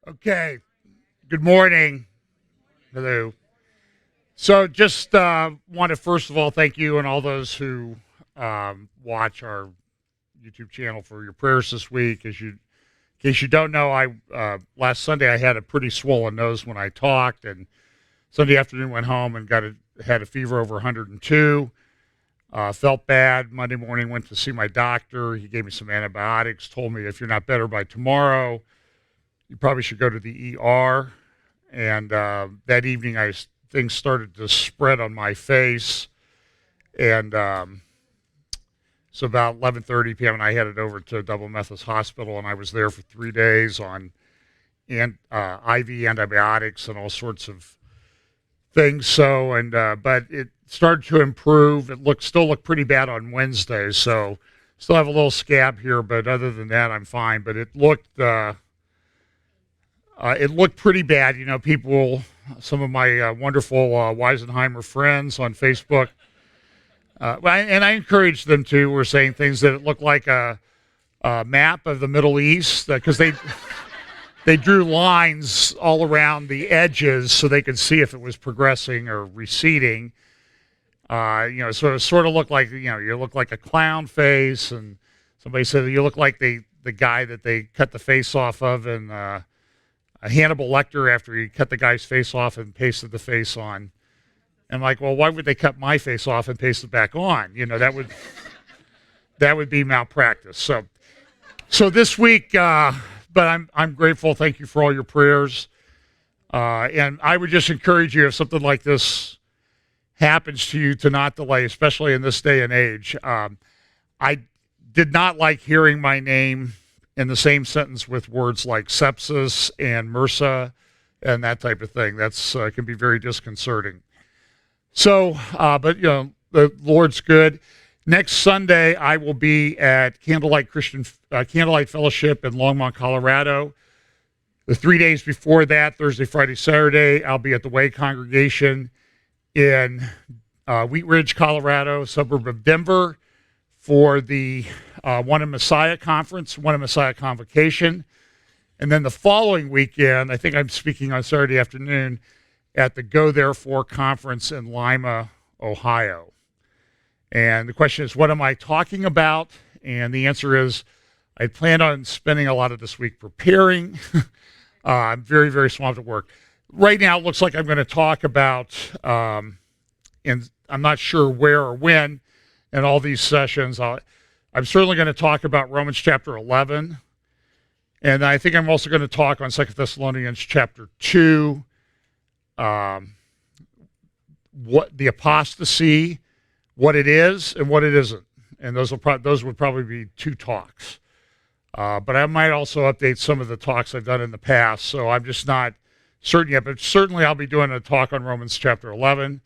Okay. Good morning. Hello. So just want to first of all thank you and all those who watch our YouTube channel for your prayers this week. In case you don't know, I last Sunday I had a pretty swollen nose when I talked, and Sunday afternoon went home and had a fever over 102. Felt bad. Monday morning went to see my doctor. He gave me some antibiotics. Told me if you're not better by tomorrow, you probably should go to the ER. And that evening, things started to spread on my face, and so about 11:30 p.m. and I headed over to Double Methodist Hospital, and I was there for 3 days on IV antibiotics and all sorts of things. So, but it started to improve. Still looked pretty bad on Wednesday, so still have a little scab here, but other than that, I'm fine. But it looked pretty bad. You know, some of my wonderful Weisenheimer friends on Facebook, and I encouraged them to, were saying things that it looked like a map of the Middle East, because they drew lines all around the edges so they could see if it was progressing or receding. Sort of looked like, you look like a clown face, and somebody said you look like the guy that they cut the face off of in a Hannibal Lecter after he cut the guy's face off and pasted the face on. And I'm like, well, why would they cut my face off and paste it back on? You know, that would be malpractice. So this week, but I'm grateful. Thank you for all your prayers. And I would just encourage you, if something like this happens to you, to not delay, especially in this day and age. I did not like hearing my name in the same sentence with words like sepsis and MRSA and that type of thing. That's can be very disconcerting. So, but the Lord's good. Next Sunday, I will be at Candlelight Fellowship in Longmont, Colorado. The 3 days before that, Thursday, Friday, Saturday, I'll be at the Way Congregation in Wheat Ridge, Colorado, suburb of Denver, for the One in Messiah Conference, One in Messiah Convocation. And then the following weekend, I think I'm speaking on Saturday afternoon at the Go Therefore Conference in Lima, Ohio. And the question is, what am I talking about? And the answer is, I plan on spending a lot of this week preparing. I'm very, very swamped at work. Right now, it looks like I'm going to talk about, and I'm not sure where or when in all these sessions. I'm certainly going to talk about Romans chapter 11. And I think I'm also going to talk on 2 Thessalonians chapter 2, what the apostasy, what it is and what it isn't. And those would probably be 2 talks. But I might also update some of the talks I've done in the past, so I'm just not certain yet. But certainly I'll be doing a talk on Romans chapter 11,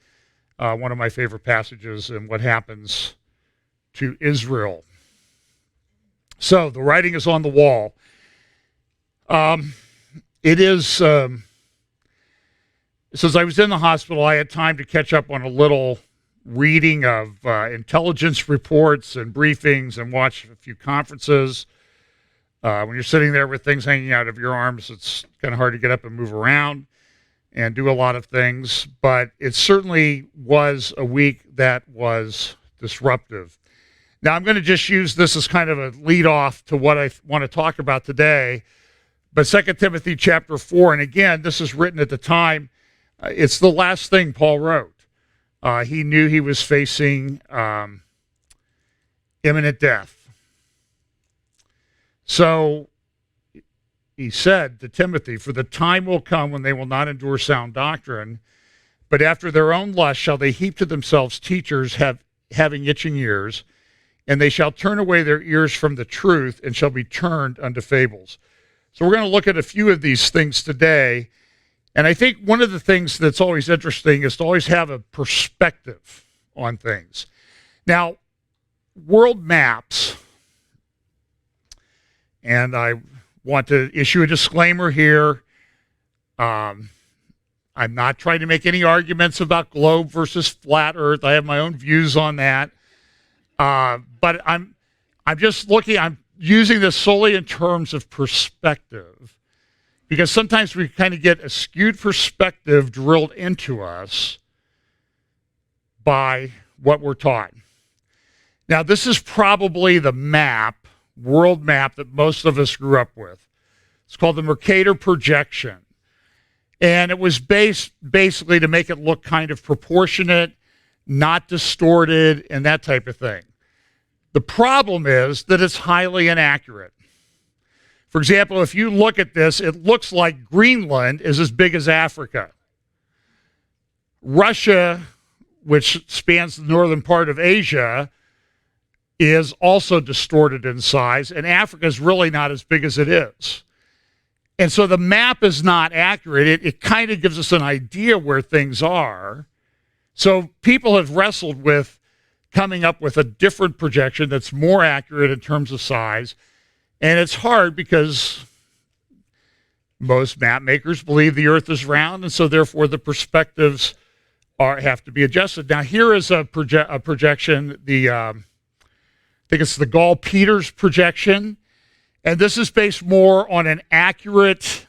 one of my favorite passages, and what happens to Israel. So the writing is on the wall. It is, since I was in the hospital, I had time to catch up on a little reading of intelligence reports and briefings and watch a few conferences. When you're sitting there with things hanging out of your arms, it's kind of hard to get up and move around and do a lot of things. But it certainly was a week that was disruptive. Now, I'm going to just use this as kind of a lead off to what I want to talk about today. But 2 Timothy chapter 4, and again, this is written at the time. It's the last thing Paul wrote. He knew he was facing imminent death. So he said to Timothy, "For the time will come when they will not endure sound doctrine, but after their own lust shall they heap to themselves teachers having itching ears, and they shall turn away their ears from the truth and shall be turned unto fables." So we're going to look at a few of these things today. And I think one of the things that's always interesting is to always have a perspective on things. Now, world maps, and I want to issue a disclaimer here. I'm not trying to make any arguments about globe versus flat earth. I have my own views on that. But I'm just looking, I'm using this solely in terms of perspective. because sometimes we kind of get a skewed perspective drilled into us by what we're taught. Now, this is probably the world map that most of us grew up with. It's called the Mercator projection. And it was based basically to make it look kind of proportionate, not distorted, and that type of thing. The problem is that it's highly inaccurate. For example, if you look at this, it looks like Greenland is as big as Africa. Russia, which spans the northern part of Asia, is also distorted in size, and Africa is really not as big as it is. And so the map is not accurate. It kind of gives us an idea where things are. So people have wrestled with coming up with a different projection that's more accurate in terms of size. And it's hard because most map makers believe the Earth is round, and so therefore the perspectives have to be adjusted. Now here is a projection, I think it's the Gall-Peters projection. And this is based more on an accurate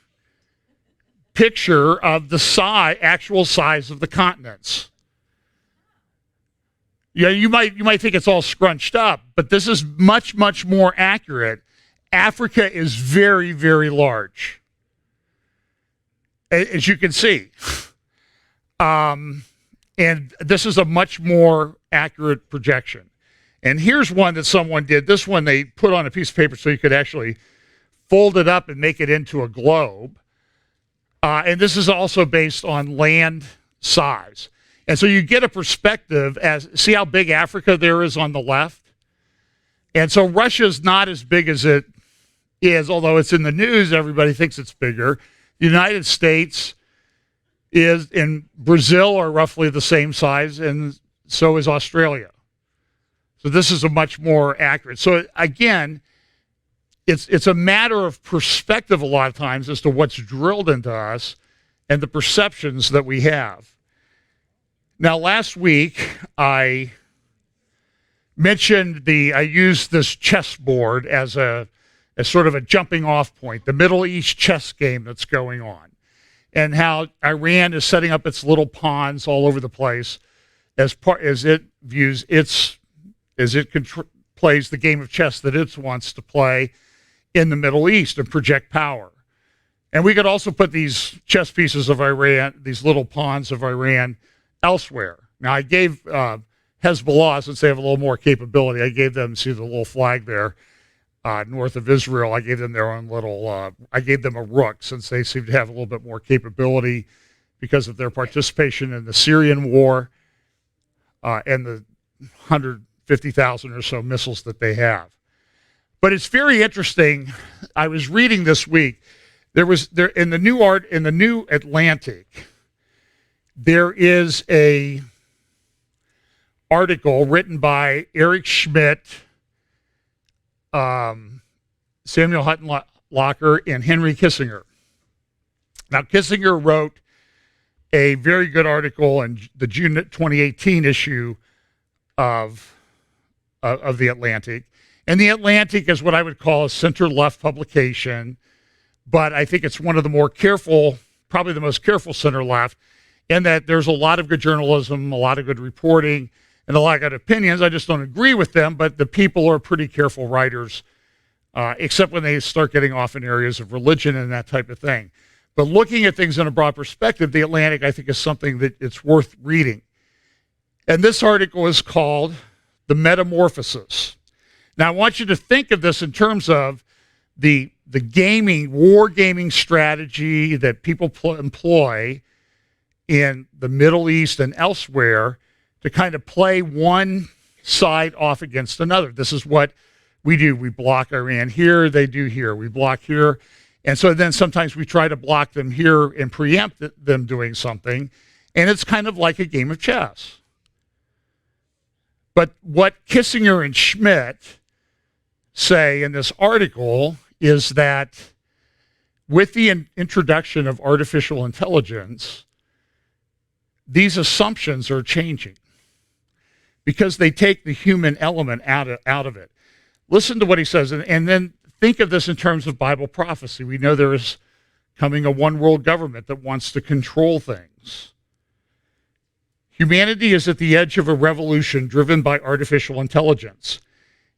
picture of the actual size of the continents. Yeah, you might think it's all scrunched up, but this is much, much more accurate. Africa is very, very large, as you can see. And this is a much more accurate projection. And here's one that someone did. This one they put on a piece of paper so you could actually fold it up and make it into a globe. And this is also based on land size. And so you get a perspective see how big Africa there is on the left? And so Russia's not as big as it is, although it's in the news, everybody thinks it's bigger. The United States and Brazil are roughly the same size, and so is Australia. So this is a much more accurate. So again, it's a matter of perspective a lot of times as to what's drilled into us and the perceptions that we have. Now, last week, I mentioned I used this chessboard as sort of a jumping off point, the Middle East chess game that's going on, and how Iran is setting up its little pawns all over the place as it views plays the game of chess that it wants to play in the Middle East and project power. And we could also put these chess pieces of Iran, these little pawns of Iran, elsewhere. Now, I gave Hezbollah, since they have a little more capability, I gave them, see the little flag there, north of Israel, I gave them their own little, I gave them a rook, since they seem to have a little bit more capability because of their participation in the Syrian war and the 150,000 or so missiles that they have. But it's very interesting. I was reading this week, in the New Atlantic, there is a article written by Eric Schmidt, Samuel Hutton Locker, and Henry Kissinger. Now, Kissinger wrote a very good article in the June 2018 issue of the Atlantic. And the Atlantic is what I would call a center-left publication, but I think it's one of the more careful, probably the most careful center-left, in that there's a lot of good journalism, a lot of good reporting, and a lot of good opinions. I just don't agree with them, but the people are pretty careful writers, except when they start getting off in areas of religion and that type of thing. But looking at things in a broad perspective, the Atlantic, I think, is something that it's worth reading. And this article is called The Metamorphosis. Now, I want you to think of this in terms of the war gaming strategy that people employ in the Middle East and elsewhere to kind of play one side off against another. This is what we do. We block Iran here, they do here. We block here. And so then sometimes we try to block them here and preempt them doing something. And it's kind of like a game of chess. But what Kissinger and Schmidt say in this article is that with the introduction of artificial intelligence, these assumptions are changing because they take the human element out of it. Listen to what he says, and then think of this in terms of Bible prophecy. We know there is becoming a one world government that wants to control things. Humanity is at the edge of a revolution driven by artificial intelligence.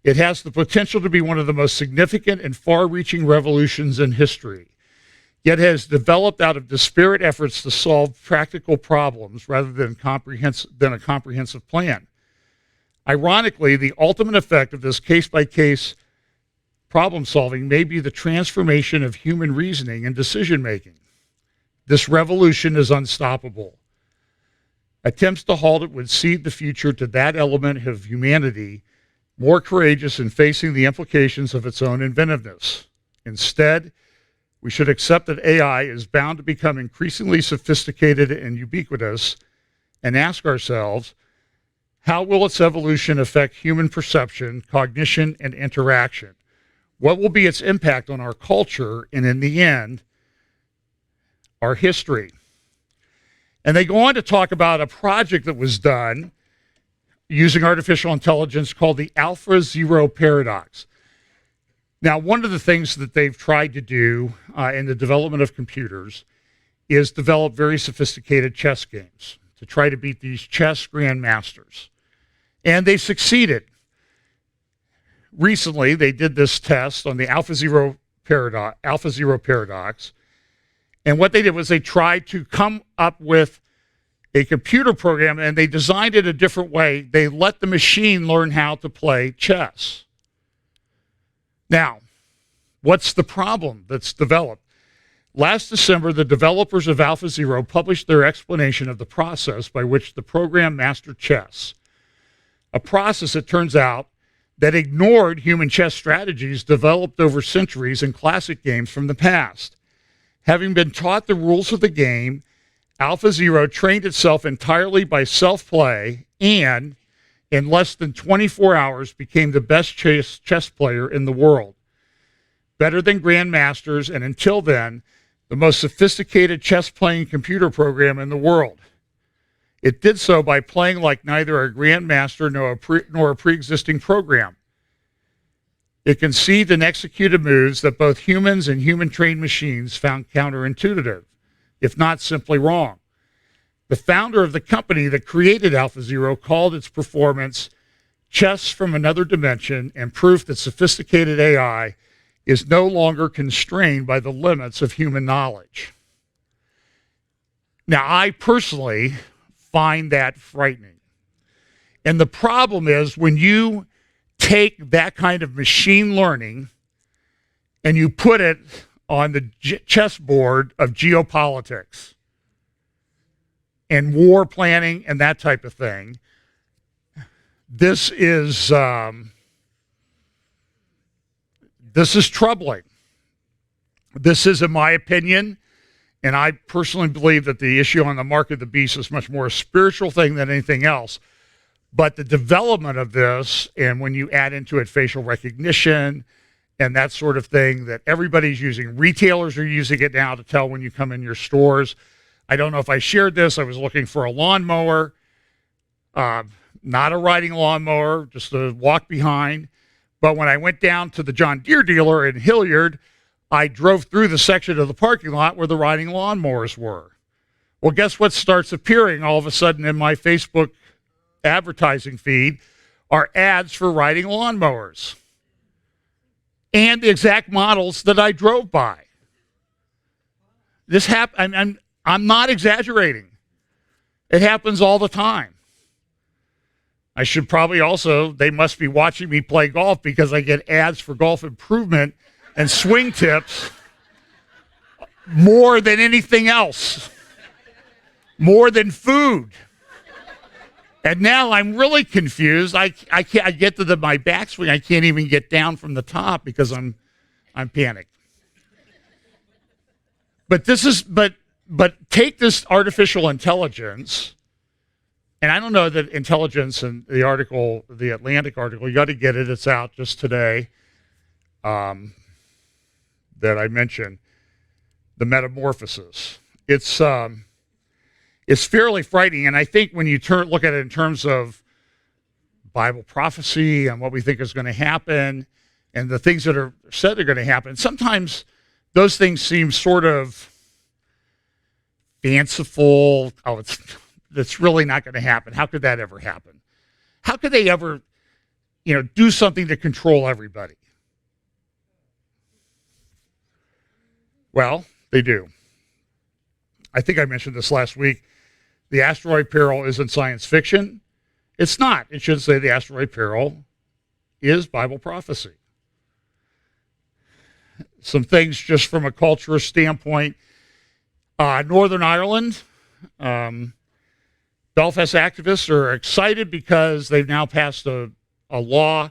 It has the potential to be one of the most significant and far-reaching revolutions in history, yet has developed out of disparate efforts to solve practical problems rather than a comprehensive plan. Ironically, the ultimate effect of this case-by-case problem solving may be the transformation of human reasoning and decision-making. This revolution is unstoppable. Attempts to halt it would cede the future to that element of humanity more courageous in facing the implications of its own inventiveness. Instead, we should accept that AI is bound to become increasingly sophisticated and ubiquitous and ask ourselves, how will its evolution affect human perception, cognition, and interaction? What will be its impact on our culture and, in the end, our history? And they go on to talk about a project that was done using artificial intelligence called the AlphaZero paradox. Now, one of the things that they've tried to do in the development of computers is develop very sophisticated chess games to try to beat these chess grandmasters. And they succeeded. Recently, they did this test on the AlphaZero paradox. And what they did was they tried to come up with a computer program, and they designed it a different way. They let the machine learn how to play chess. Now, what's the problem that's developed? Last December, the developers of AlphaZero published their explanation of the process by which the program mastered chess, a process, it turns out, that ignored human chess strategies developed over centuries in classic games from the past. Having been taught the rules of the game, AlphaZero trained itself entirely by self-play and, in less than 24 hours, became the best chess player in the world. Better than grandmasters, and until then, the most sophisticated chess-playing computer program in the world. It did so by playing like neither a grandmaster nor a pre-existing program. It conceived and executed moves that both humans and human-trained machines found counterintuitive, if not simply wrong. The founder of the company that created AlphaZero called its performance chess from another dimension and proof that sophisticated AI is no longer constrained by the limits of human knowledge. Now, I personally find that frightening. And the problem is when you take that kind of machine learning and you put it on the chessboard of geopolitics and war planning and that type of thing, this is troubling. This is, in my opinion, and I personally believe that the issue on the mark of the beast is much more a spiritual thing than anything else. But the development of this, and when you add into it facial recognition and that sort of thing that everybody's using, retailers are using it now to tell when you come in your stores. I don't know if I shared this. I was looking for a lawnmower, not a riding lawnmower, just a walk behind. But when I went down to the John Deere dealer in Hilliard, I drove through the section of the parking lot where the riding lawnmowers were. Well, guess what starts appearing all of a sudden in my Facebook advertising feed are ads for riding lawnmowers and the exact models that I drove by. This I'm not exaggerating. It happens all the time. I should probably also, they must be watching me play golf because I get ads for golf improvement and swing tips more than anything else, more than food. And now I'm really confused. I get to my backswing. I can't even get down from the top because I'm panicked. But take this artificial intelligence, and I don't know that intelligence in the article, the Atlantic article, you got to get it. It's out just today. That I mentioned, the metamorphosis. It's fairly frightening, and I think when you look at it in terms of Bible prophecy and what we think is going to happen and the things that are said are going to happen, sometimes those things seem sort of fanciful. Oh, that's really not going to happen. How could that ever happen? How could they ever, do something to control everybody? Well, they do. I think I mentioned this last week. The asteroid peril isn't science fiction. It's not. It should say the asteroid peril is Bible prophecy. Some things just from a cultural standpoint. Northern Ireland, Belfast activists are excited because they've now passed a law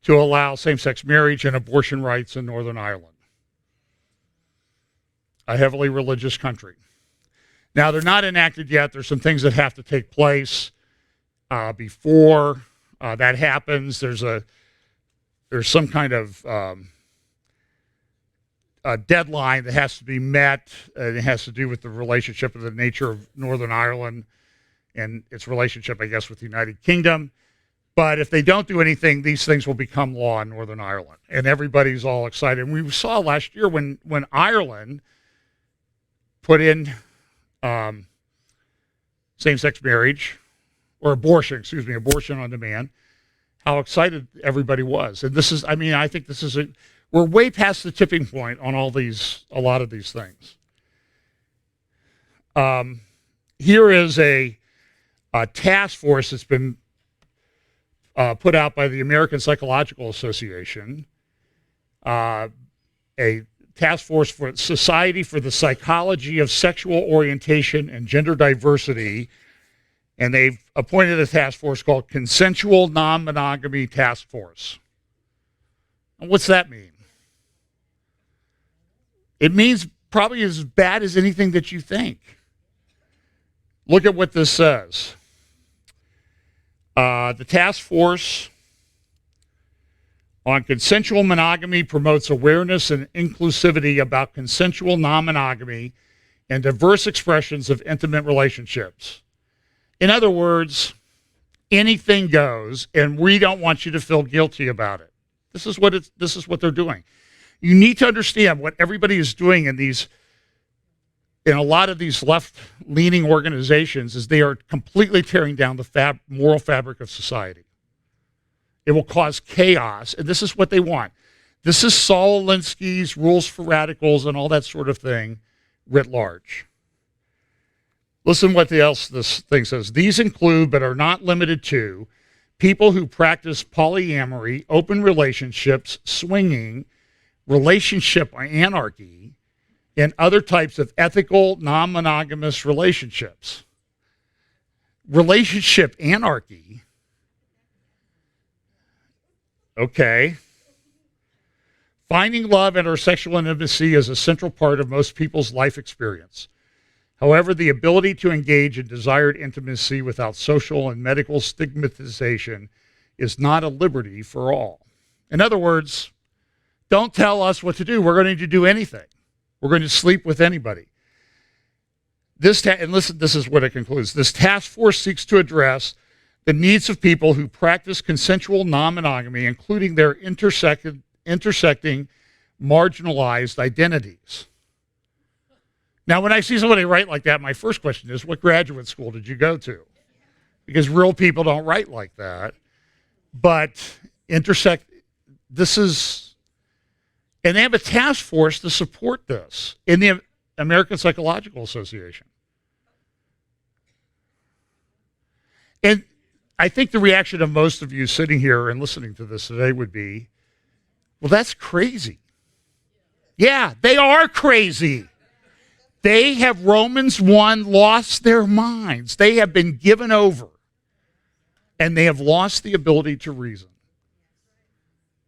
to allow same-sex marriage and abortion rights in Northern Ireland, a heavily religious country. Now, they're not enacted yet. There's some things that have to take place before that happens. There's some kind of a deadline that has to be met, and it has to do with the relationship and the nature of Northern Ireland and its relationship, I guess, with the United Kingdom. But if they don't do anything, these things will become law in Northern Ireland, and everybody's all excited. And we saw last year when Ireland put in same-sex marriage, or abortion on demand, how excited everybody was. And this is, I think this is we're way past the tipping point on a lot of these things. Here is a task force that's been put out by the American Psychological Association, a task force for Society for the Psychology of Sexual Orientation and Gender Diversity, and they've appointed a task force called Consensual Non-Monogamy Task Force. And what's that mean? It means probably as bad as anything that you think. Look at what this says. The task force on consensual monogamy promotes awareness and inclusivity about consensual non-monogamy and diverse expressions of intimate relationships. In other words, anything goes, and we don't want you to feel guilty about it. This is what they're doing. You need to understand what everybody is doing in a lot of these left-leaning organizations is they are completely tearing down the moral fabric of society. It will cause chaos, and this is what they want. This is Saul Alinsky's Rules for Radicals and all that sort of thing writ large. Listen what else this thing says. These include, but are not limited to, people who practice polyamory, open relationships, swinging, relationship anarchy, and other types of ethical, non-monogamous relationships. Relationship anarchy? Okay. Finding love and or sexual intimacy is a central part of most people's life experience. However, the ability to engage in desired intimacy without social and medical stigmatization is not a liberty for all. In other words, don't tell us what to do. We're going to do anything. We're going to sleep with anybody. And listen, this is what it concludes. This task force seeks to address the needs of people who practice consensual non-monogamy, including their intersecting marginalized identities. Now, when I see somebody write like that, my first question is, what graduate school did you go to? Because real people don't write like that. But this is, and they have a task force to support this in the American Psychological Association. And I think the reaction of most of you sitting here and listening to this today would be, well, that's crazy. Yeah, they are crazy. They have, Romans 1, lost their minds. They have been given over, and they have lost the ability to reason.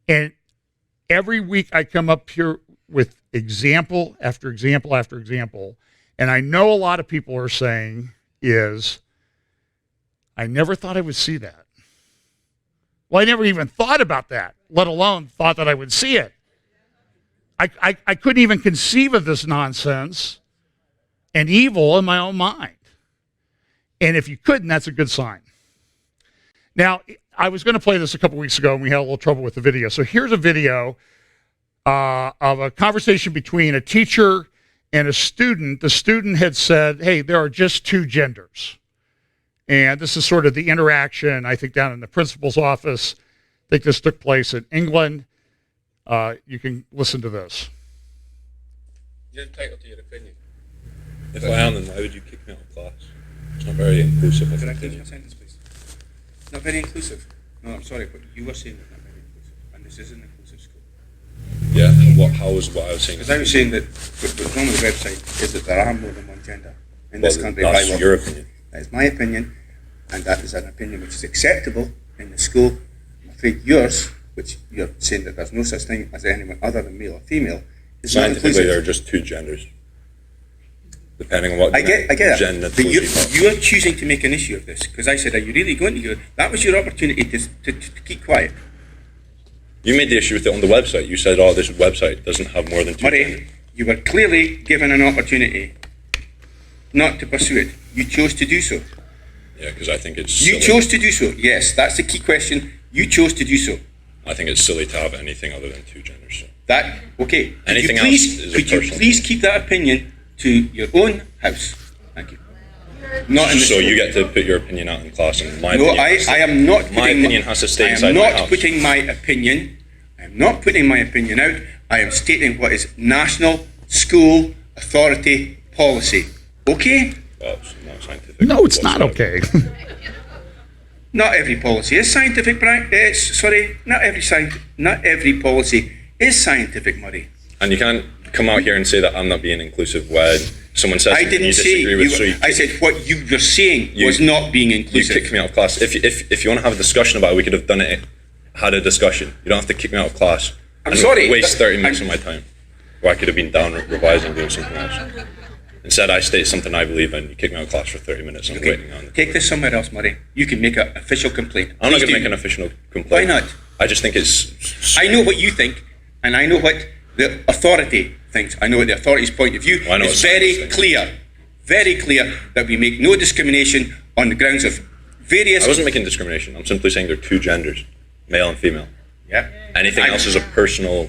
And every week I come up here with example after example after example, and I know a lot of people are saying is, I never thought I would see that. Well, I never even thought about that, let alone thought that I would see it. I couldn't even conceive of this nonsense and evil in my own mind. And if you couldn't, that's a good sign. Now, I was going to play this a couple weeks ago, and we had a little trouble with the video. So here's a video of a conversation between a teacher and the student had said, hey, there are just two genders. And this is sort of the interaction, I think, down in the principal's office. I think this took place in England. You can listen to this. You're entitled to your opinion. If I am, then why would you kick me out of class? It's not very inclusive. Can I finish my sentence, please? Not very inclusive. No, I'm sorry, but you were saying it's not very inclusive, and this is an inclusive school. Yeah, how was what I was saying? Because I was saying that what's wrong with the website is that there are more than one gender in this country. That's your opinion. That is my opinion, and that is an opinion which is acceptable in the school. I'm afraid yours, which you're saying that there's no such thing as anyone other than male or female, is not inclusive. Scientifically, there are just two genders. Depending on what I get gender. but you are choosing to make an issue of this, because I said, are you really going to go? That was your opportunity to keep quiet. You made the issue with it on the website. You said, oh, this website doesn't have more than two Murray, genders. you were clearly given an opportunity not to pursue it. You chose to do so. Yeah, because I think it's You chose to do so. Yes, that's the key question. You chose to do so. I think it's silly to have anything other than two genders. So. That, okay. Anything could else is a Could you personal please opinion. keep that opinion to your own house? Thank you. Not in the So school. you get to put your opinion out in class, and my No, opinion has to- I am not. My opinion has to stay inside I am my not house. putting my opinion. I am not putting my opinion out. I am stating what is national school authority policy. Okay? Well, it's not scientific. No, it's not whatsoever. okay. Not every policy is scientific, Brian. Not every policy is scientific, Murray. And you can't come out here and say that I'm not being inclusive when someone says I something you didn't say. disagree with. So you I said what you were saying You- was not being you inclusive. kicked me out of class. If you want to have a discussion about it, we could have done it. Had a discussion. You don't have to kick me out of class. I'm and sorry, Waste but 30 minutes of my time, where I could have been down revising, doing something else. Instead, I state something I believe in. You kick me out of class for 30 minutes. I'm Okay, waiting on. take this somewhere else, Murray. You can make an official complaint. I'm not Please going to do. make an official complaint. Why not? I just think it's. I know what you think, and I know what the authority thinks. I know what the authority's point of view. Well, I know It's what very science clear that we make no discrimination on the grounds of various. I wasn't making discrimination. I'm simply saying there are two genders, male and female. Yeah. Anything else is a personal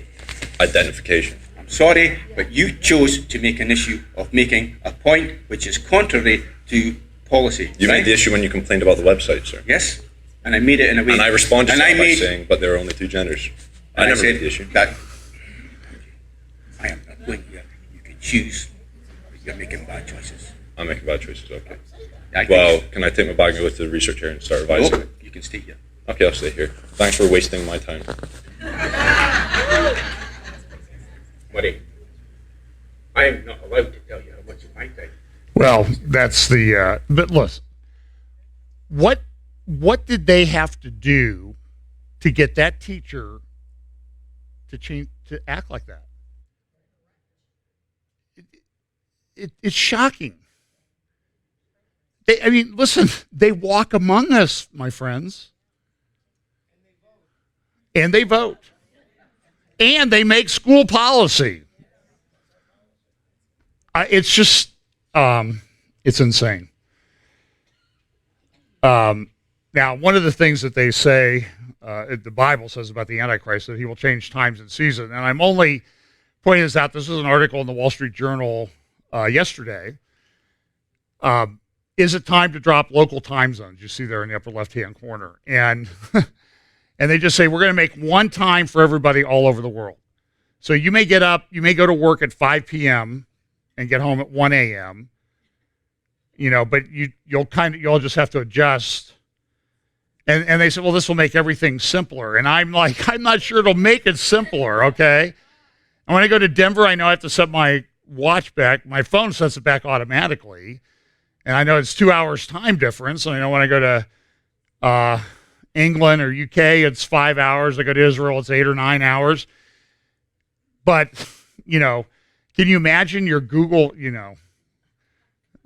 identification. I'm sorry, but you chose to make an issue of making a point which is contrary to policy. You right? made the issue when you complained about the website, sir. Yes, and I made it in a way. And I responded to and that I by made, saying, but there are only two genders. I and never said made the issue. that I am not going here. You can choose. You're making bad choices. I'm making bad choices, okay. I think- Well, can I take my bag and go to the research here and start revising? Nope, you can stay here. Okay, I'll stay here. Thanks for wasting my time. Murray, I am not allowed to tell you how much of my time. Well, that's the. But listen, what did they have to do to get that teacher to change to act like that? It's shocking. I mean, listen, they walk among us, my friends. And they vote. And they make school policy. It's just, it's insane. Now, one of the things that they say, the Bible says about the Antichrist, that he will change times and seasons. And I'm only pointing this out. This is an article in the Wall Street Journal yesterday. Is it time to drop local time zones? You see there in the upper left-hand corner. And and they just say, we're going to make one time for everybody all over the world. So you may get up, you may go to work at 5 p.m. and get home at 1 a.m., but you'll just have to adjust. And they said, well, this will make everything simpler. And I'm like, I'm not sure it'll make it simpler, okay? And when I go to Denver, I know I have to set my watch back. My phone sets it back automatically. And I know it's 2 hours time difference. And I know when I go to England or UK, it's 5 hours. I go to Israel, it's 8 or 9 hours. But, can you imagine your Google,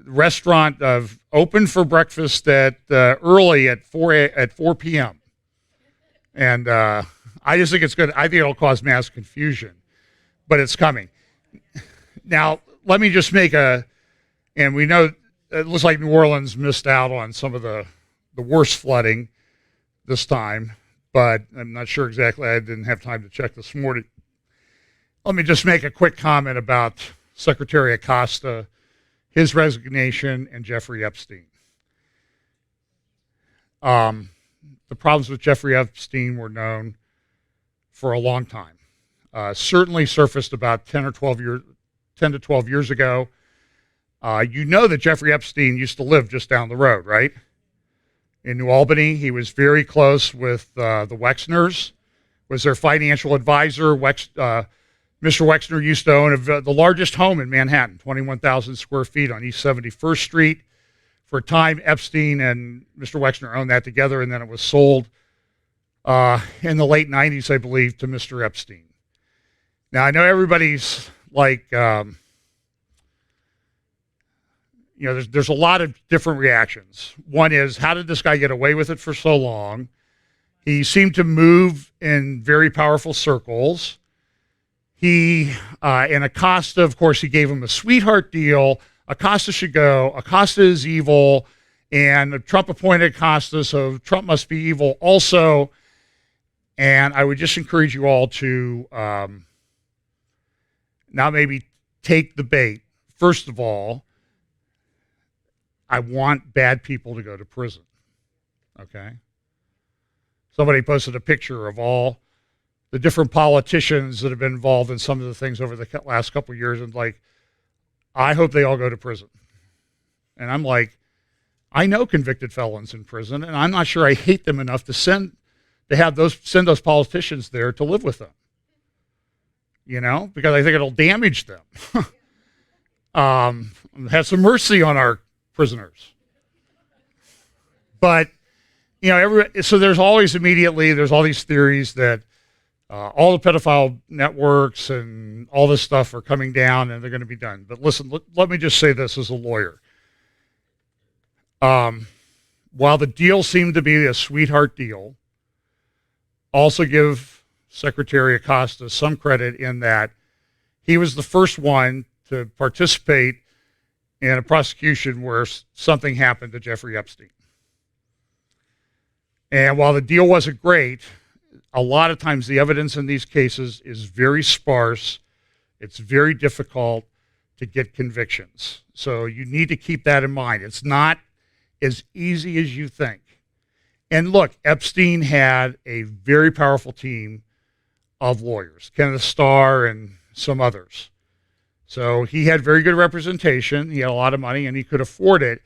restaurant of open for breakfast at early at 4 p.m. And I just think it's good. I think it'll cause mass confusion, but it's coming. Now, let me just make and we know it looks like New Orleans missed out on some of the worst flooding this time, but I'm not sure exactly. I didn't have time to check this morning. Let me just make a quick comment about Secretary Acosta, his resignation, and Jeffrey Epstein. The problems with Jeffrey Epstein were known for a long time. Certainly surfaced about 10 to 12 years ago. You know that Jeffrey Epstein used to live just down the road, right? In New Albany. He was very close with the Wexners, was their financial advisor. Mr. Wexner used to own the largest home in Manhattan, 21,000 square feet on East 71st Street. For a time, Epstein and Mr. Wexner owned that together, and then it was sold in the late 90s, I believe, to Mr. Epstein. Now, I know everybody's like, there's a lot of different reactions. One is, how did this guy get away with it for so long? He seemed to move in very powerful circles. And Acosta, of course, he gave him a sweetheart deal. Acosta should go. Acosta is evil. And Trump appointed Acosta, so Trump must be evil also. And I would just encourage you all to now maybe take the bait. First of all, I want bad people to go to prison. Okay? Somebody posted a picture of all the different politicians that have been involved in some of the things over the last couple of years, and like, I hope they all go to prison. And I'm like, I know convicted felons in prison, and I'm not sure I hate them enough to send those politicians there to live with them. Because I think it'll damage them. Have some mercy on our prisoners. But so there's always there's all these theories that all the pedophile networks and all this stuff are coming down and they're going to be done. But listen, let me just say this as a lawyer. While the deal seemed to be a sweetheart deal, also give Secretary Acosta some credit in that he was the first one to participate in a prosecution where something happened to Jeffrey Epstein. And while the deal wasn't great, a lot of times the evidence in these cases is very sparse. It's very difficult to get convictions. So you need to keep that in mind. It's not as easy as you think. And look, Epstein had a very powerful team of lawyers, Kenneth Starr and some others. So he had very good representation. He had a lot of money and he could afford it.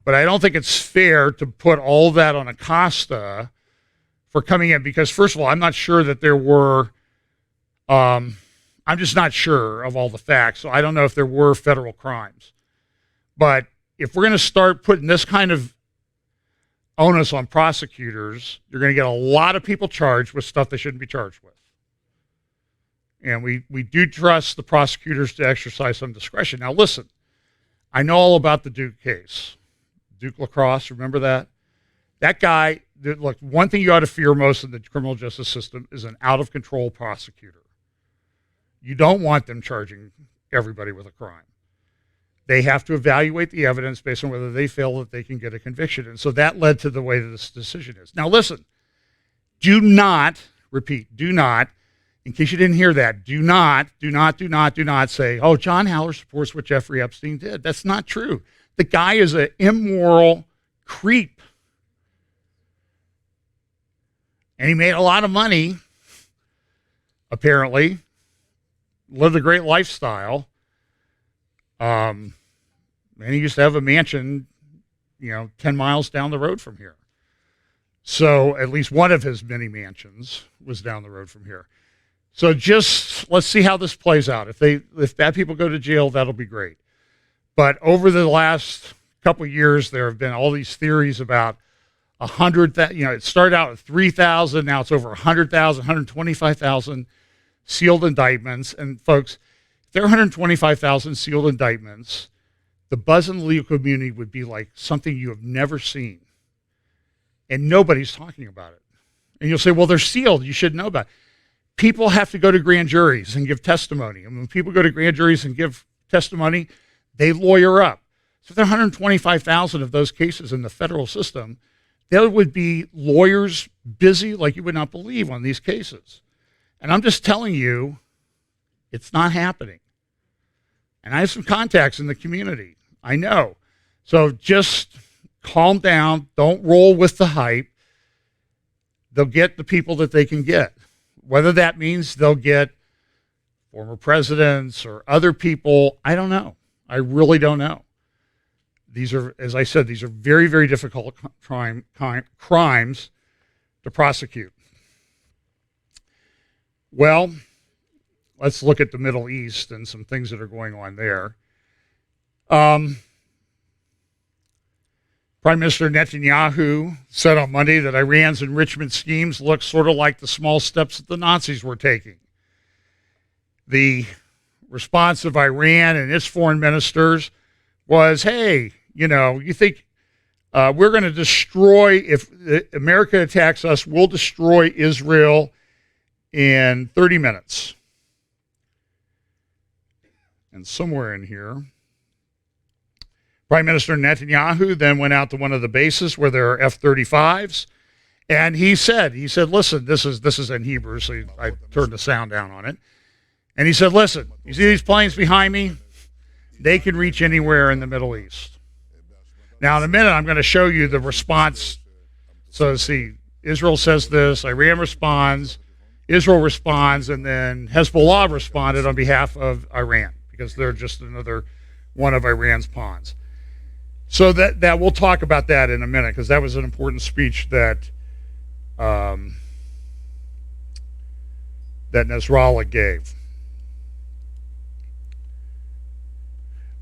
But I don't think it's fair to put all that on Acosta for coming in, because first of all, I'm not sure that there were, I'm just not sure of all the facts. So I don't know if there were federal crimes. But if we're going to start putting this kind of onus on prosecutors, you're going to get a lot of people charged with stuff they shouldn't be charged with. And we do trust the prosecutors to exercise some discretion. Now, listen, I know all about the Duke case. Duke LaCrosse, remember that? That guy, look, one thing you ought to fear most in the criminal justice system is an out-of-control prosecutor. You don't want them charging everybody with a crime. They have to evaluate the evidence based on whether they feel that they can get a conviction. And so that led to the way that this decision is. Now, listen, do not, in case you didn't hear that, do not say, oh, John Haller supports what Jeffrey Epstein did. That's not true. The guy is an immoral creep. And he made a lot of money, apparently, lived a great lifestyle. And he used to have a mansion, 10 miles down the road from here. So at least one of his many mansions was down the road from here. So just let's see how this plays out. If bad people go to jail, that'll be great. But over the last couple of years, there have been all these theories about 100. It started out at 3,000. Now it's over 100,000, 125,000 sealed indictments. And folks, if there are 125,000 sealed indictments, the buzz in the legal community would be like something you have never seen. And nobody's talking about it. And you'll say, well, they're sealed. You should know about it. People have to go to grand juries and give testimony. And when people go to grand juries and give testimony, they lawyer up. So if there are 125,000 of those cases in the federal system, there would be lawyers busy like you would not believe on these cases. And I'm just telling you, it's not happening. And I have some contacts in the community. I know. So just calm down. Don't roll with the hype. They'll get the people that they can get. Whether that means they'll get former presidents or other people, I don't know. I really don't know. These are, as I said, these are very, very difficult crimes to prosecute. Well, let's look at the Middle East and some things that are going on there. Prime Minister Netanyahu said on Monday that Iran's enrichment schemes look sort of like the small steps that the Nazis were taking. The response of Iran and its foreign ministers was, hey, you know, you think we're going to destroy, if America attacks us, we'll destroy Israel in 30 minutes. And somewhere in here, Prime Minister Netanyahu then went out to one of the bases where there are F-35s, and he said, listen, this is in Hebrew, so I turned the sound down on it. And he said, listen, you see these planes behind me? They can reach anywhere in the Middle East. Now, in a minute, I'm going to show you the response. So, see, Israel says this, Iran responds, Israel responds, and then Hezbollah responded on behalf of Iran because they're just another one of Iran's pawns. So that we'll talk about that in a minute because that was an important speech that that Nasrallah gave.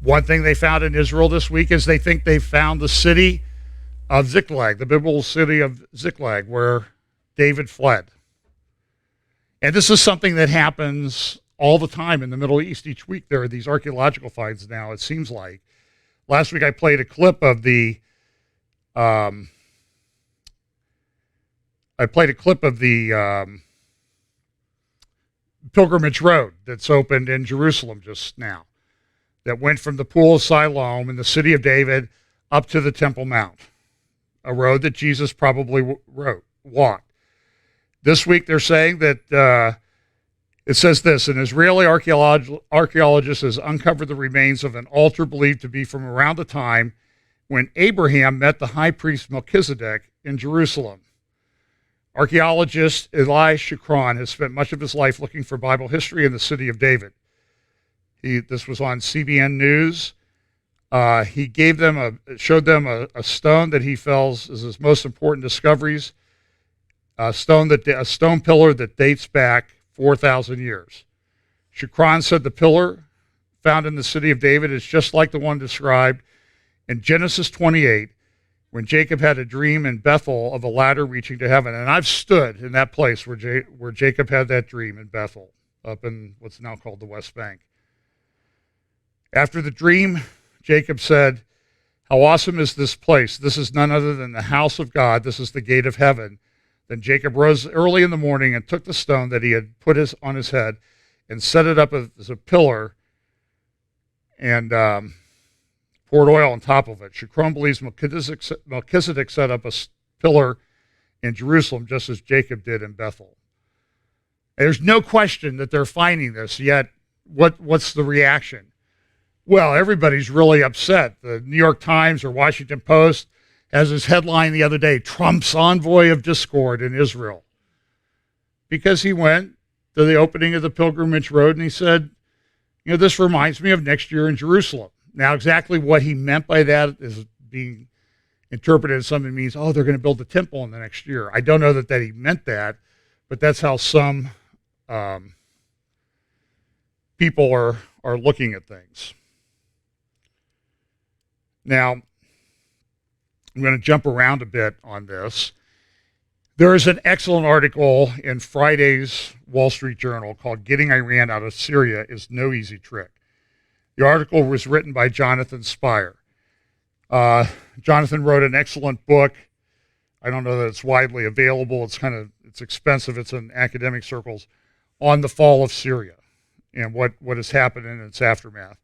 One thing they found in Israel this week is they think they found the city of Ziklag, the biblical city of Ziklag, where David fled. And this is something that happens all the time in the Middle East. Each week there are these archaeological finds now, it seems like. Last week I played a clip of the pilgrimage road that's opened in Jerusalem just now, that went from the Pool of Siloam in the city of David up to the Temple Mount, a road that Jesus probably walked. This week they're saying that it says this, an Israeli archaeologist has uncovered the remains of an altar believed to be from around the time when Abraham met the high priest Melchizedek in Jerusalem. Archaeologist Eli Shukran has spent much of his life looking for Bible history in the city of David. This was on CBN News. He showed them a stone that he feels is his most important discoveries, a stone pillar that dates back 4,000 years. Shukran said the pillar found in the city of David is just like the one described in Genesis 28, when Jacob had a dream in Bethel of a ladder reaching to heaven. And I've stood in that place where Jacob had that dream in Bethel, up in what's now called the West Bank. After the dream, Jacob said, how awesome is this place? This is none other than the house of God. This is the gate of heaven. Then Jacob rose early in the morning and took the stone that he had put on his head and set it up as a pillar and poured oil on top of it. Shukran believes Melchizedek set up a pillar in Jerusalem just as Jacob did in Bethel. There's no question that they're finding this, yet what's the reaction? Well, everybody's really upset. The New York Times or Washington Post has his headline the other day, Trump's envoy of discord in Israel. Because he went to the opening of the pilgrimage road and he said, you know, this reminds me of next year in Jerusalem. Now, exactly what he meant by that is being interpreted as something that means, oh, they're going to build the temple in the next year. I don't know that he meant that, but that's how some people are looking at things. Now, I'm going to jump around a bit on this. There is an excellent article in Friday's Wall Street Journal called Getting Iran Out of Syria is No Easy Trick. The article was written by Jonathan Spire. Jonathan wrote an excellent book. I don't know that it's widely available. It's expensive. It's in academic circles on the fall of Syria and what has happened in its aftermath.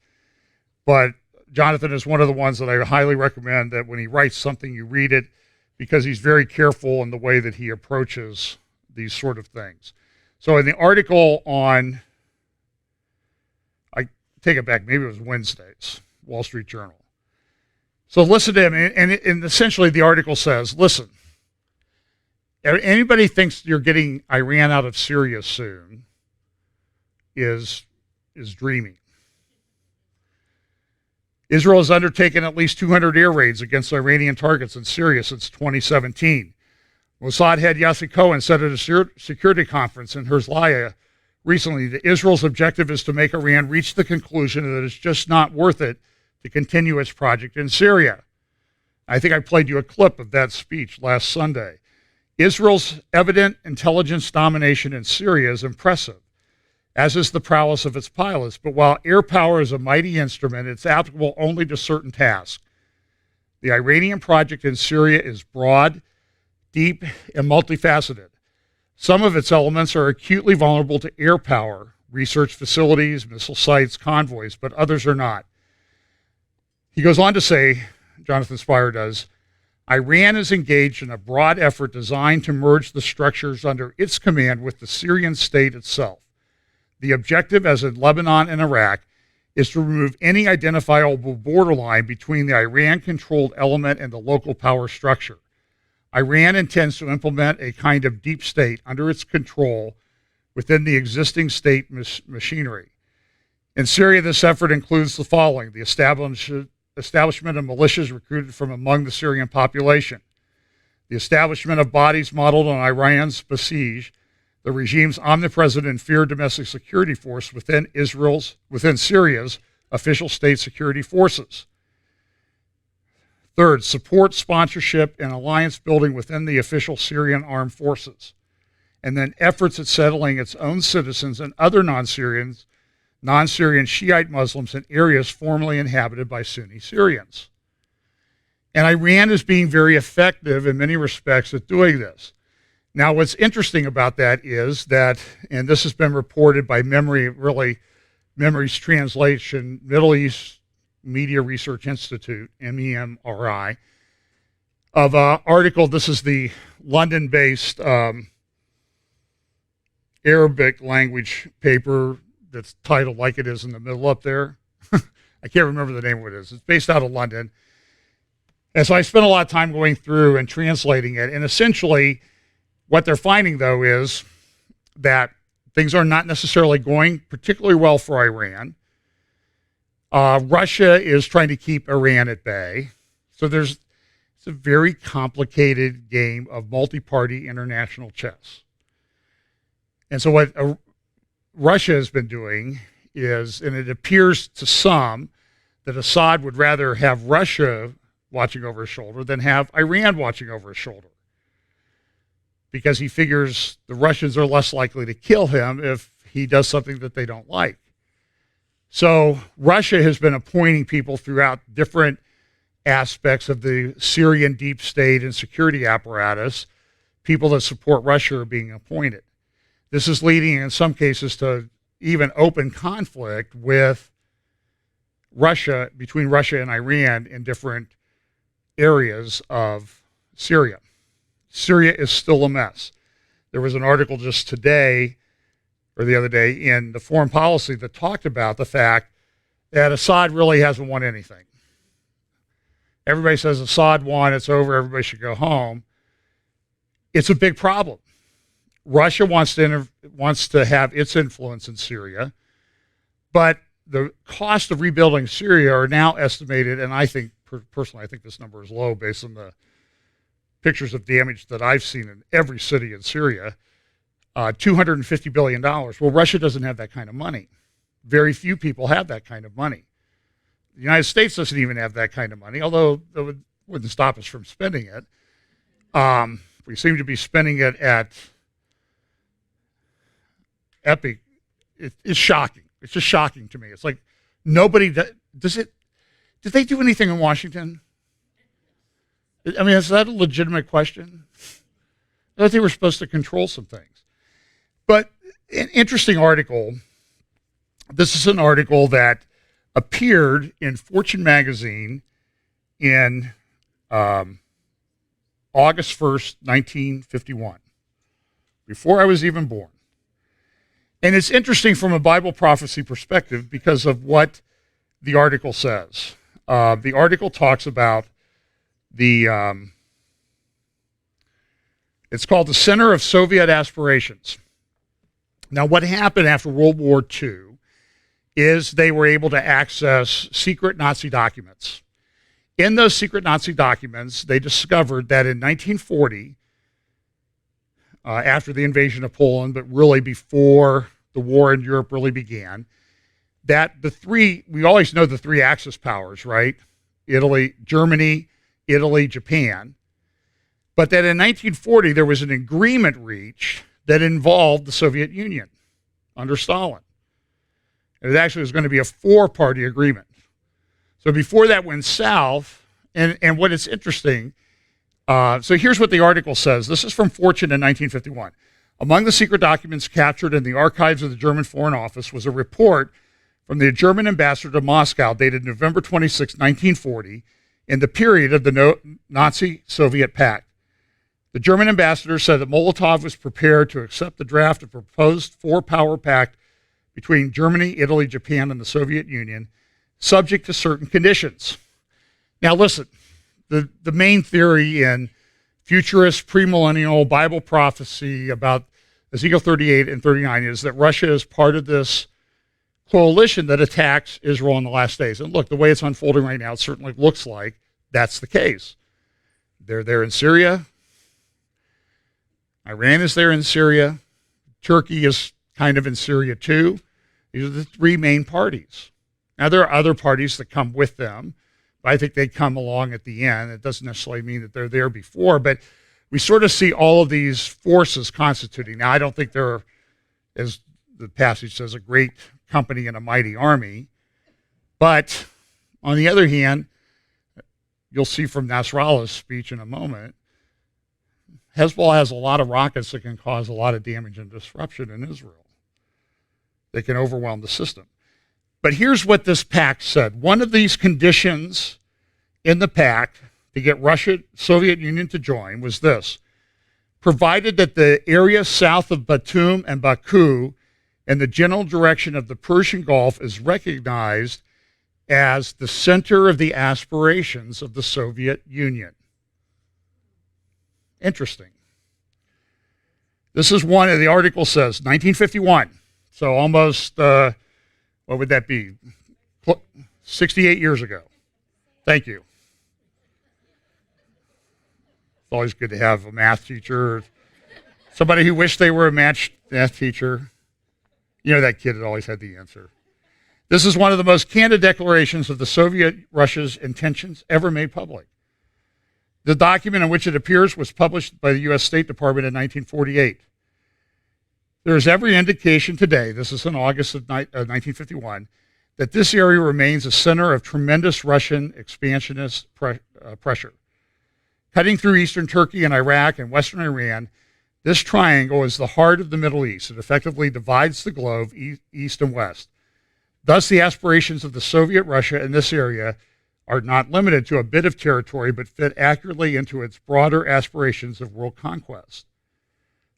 But Jonathan is one of the ones that I highly recommend that when he writes something, you read it because he's very careful in the way that he approaches these sort of things. So in the article take it back. Maybe it was Wednesday's Wall Street Journal. So listen to him, and essentially the article says, listen, anybody thinks you're getting Iran out of Syria soon is dreaming. Israel has undertaken at least 200 air raids against Iranian targets in Syria since 2017. Mossad head Yassi Cohen said at a security conference in Herzliya recently that Israel's objective is to make Iran reach the conclusion that it's just not worth it to continue its project in Syria. I think I played you a clip of that speech last Sunday. Israel's evident intelligence domination in Syria is impressive, as is the prowess of its pilots. But while air power is a mighty instrument, it's applicable only to certain tasks. The Iranian project in Syria is broad, deep, and multifaceted. Some of its elements are acutely vulnerable to air power, research facilities, missile sites, convoys, but others are not. He goes on to say, Jonathan Spire does, Iran is engaged in a broad effort designed to merge the structures under its command with the Syrian state itself. The objective, as in Lebanon and Iraq, is to remove any identifiable borderline between the Iran-controlled element and the local power structure. Iran intends to implement a kind of deep state under its control within the existing state machinery. In Syria, this effort includes the following: the establishment of militias recruited from among the Syrian population, the establishment of bodies modeled on Iran's Basij, the regime's omnipresent and feared domestic security force within Syria's official state security forces. Third, support, sponsorship, and alliance building within the official Syrian armed forces. And then efforts at settling its own citizens and other non-Syrian Shiite Muslims in areas formerly inhabited by Sunni Syrians. And Iran is being very effective in many respects at doing this. Now, what's interesting about that is that, and this has been reported by Memory's translation, Middle East Media Research Institute, MEMRI, of an article. This is the London-based Arabic language paper that's titled like it is in the middle up there. I can't remember the name of what it is. It's based out of London. And so I spent a lot of time going through and translating it. And essentially, what they're finding, though, is that things are not necessarily going particularly well for Iran. Russia is trying to keep Iran at bay. So it's a very complicated game of multi-party international chess. And so what Russia has been doing is, and it appears to some that Assad would rather have Russia watching over his shoulder than have Iran watching over his shoulder, because he figures the Russians are less likely to kill him if he does something that they don't like. So Russia has been appointing people throughout different aspects of the Syrian deep state and security apparatus. People that support Russia are being appointed. This is leading in some cases to even open conflict with Russia, between Russia and Iran in different areas of Syria. Syria is still a mess. There was an article just today or the other day in the Foreign Policy that talked about the fact that Assad really hasn't won anything. Everybody says Assad won, it's over, everybody should go home. It's a big problem. Russia wants to have its influence in Syria, but the cost of rebuilding Syria are now estimated, and I think, personally, I think this number is low based on the pictures of damage that I've seen in every city in Syria, $250 billion. Well, Russia doesn't have that kind of money. Very few people have that kind of money. The United States doesn't even have that kind of money, although it wouldn't stop us from spending it. We seem to be spending it at epic. It's shocking. It's just shocking to me. It's like nobody does it. Did they do anything in Washington? I mean, is that a legitimate question? I thought they were supposed to control some things. But an interesting article. This is an article that appeared in Fortune magazine in August 1st, 1951, before I was even born. And it's interesting from a Bible prophecy perspective because of what the article says. The article talks about it's called the Center of Soviet Aspirations. Now, what happened after World War II is they were able to access secret Nazi documents. In those secret Nazi documents, they discovered that in 1940, after the invasion of Poland, but really before the war in Europe really began, that we always know the three Axis powers, right? Germany, Italy, Japan. But that in 1940, there was an agreement reached that involved the Soviet Union under Stalin. It actually was going to be a four-party agreement. So before that went south, and what is interesting, so here's what the article says. This is from Fortune in 1951. Among the secret documents captured in the archives of the German Foreign Office was a report from the German ambassador to Moscow dated November 26, 1940, in the period of the Nazi-Soviet pact. The German ambassador said that Molotov was prepared to accept the draft of proposed four-power pact between Germany, Italy, Japan, and the Soviet Union, subject to certain conditions. Now listen, the main theory in futurist, premillennial Bible prophecy about Ezekiel 38 and 39 is that Russia is part of this coalition that attacks Israel in the last days. And look, the way it's unfolding right now, it certainly looks like that's the case. They're there in Syria. Iran is there in Syria. Turkey is kind of in Syria too. These are the three main parties. Now, there are other parties that come with them, but I think they come along at the end. It doesn't necessarily mean that they're there before, but we sort of see all of these forces constituting. Now, I don't think they're, as the passage says, a great company and a mighty army. But on the other hand, you'll see from Nasrallah's speech in a moment, Hezbollah has a lot of rockets that can cause a lot of damage and disruption in Israel. They can overwhelm the system. But here's what this pact said. One of these conditions in the pact to get Russia, Soviet Union to join was this: provided that the area south of Batum and Baku and the general direction of the Persian Gulf is recognized as the center of the aspirations of the Soviet Union. Interesting. This is one of the article says, 1951. So almost, what would that be? 68 years ago. Thank you. It's always good to have a math teacher, somebody who wished they were a math teacher. You know, that kid had always had the answer. This is one of the most candid declarations of the Soviet Russia's intentions ever made public. The document in which it appears was published by the U.S. State Department in 1948. There is every indication today, this is in August of 1951, that this area remains a center of tremendous Russian expansionist pressure. Cutting through eastern Turkey and Iraq and western Iran, this triangle is the heart of the Middle East. It effectively divides the globe east and west. Thus, the aspirations of the Soviet Russia in this area are not limited to a bit of territory, but fit accurately into its broader aspirations of world conquest.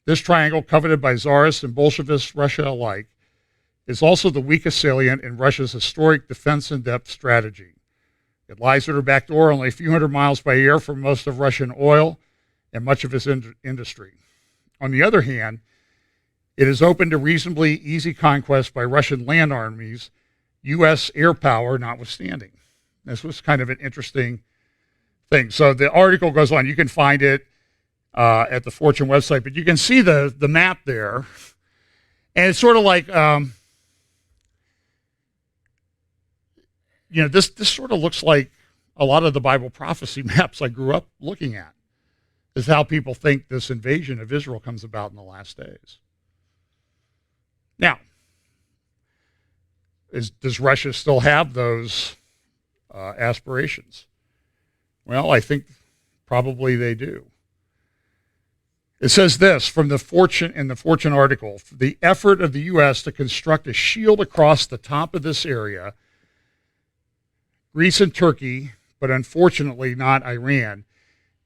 This triangle, coveted by Tsarist and Bolshevist Russia alike, is also the weakest salient in Russia's historic defense-in-depth strategy. It lies at her back door only a few hundred miles by air from most of Russian oil and much of its industry. On the other hand, it is open to reasonably easy conquest by Russian land armies, U.S. air power notwithstanding. This was kind of an interesting thing. So the article goes on. You can find it at the Fortune website, but you can see the map there. And it's sort of like, this sort of looks like a lot of the Bible prophecy maps I grew up looking at, is how people think this invasion of Israel comes about in the last days. Now, does Russia still have those aspirations? Well, I think probably they do. It says this from the Fortune article: the effort of the U.S. to construct a shield across the top of this area, Greece and Turkey, but unfortunately not Iran,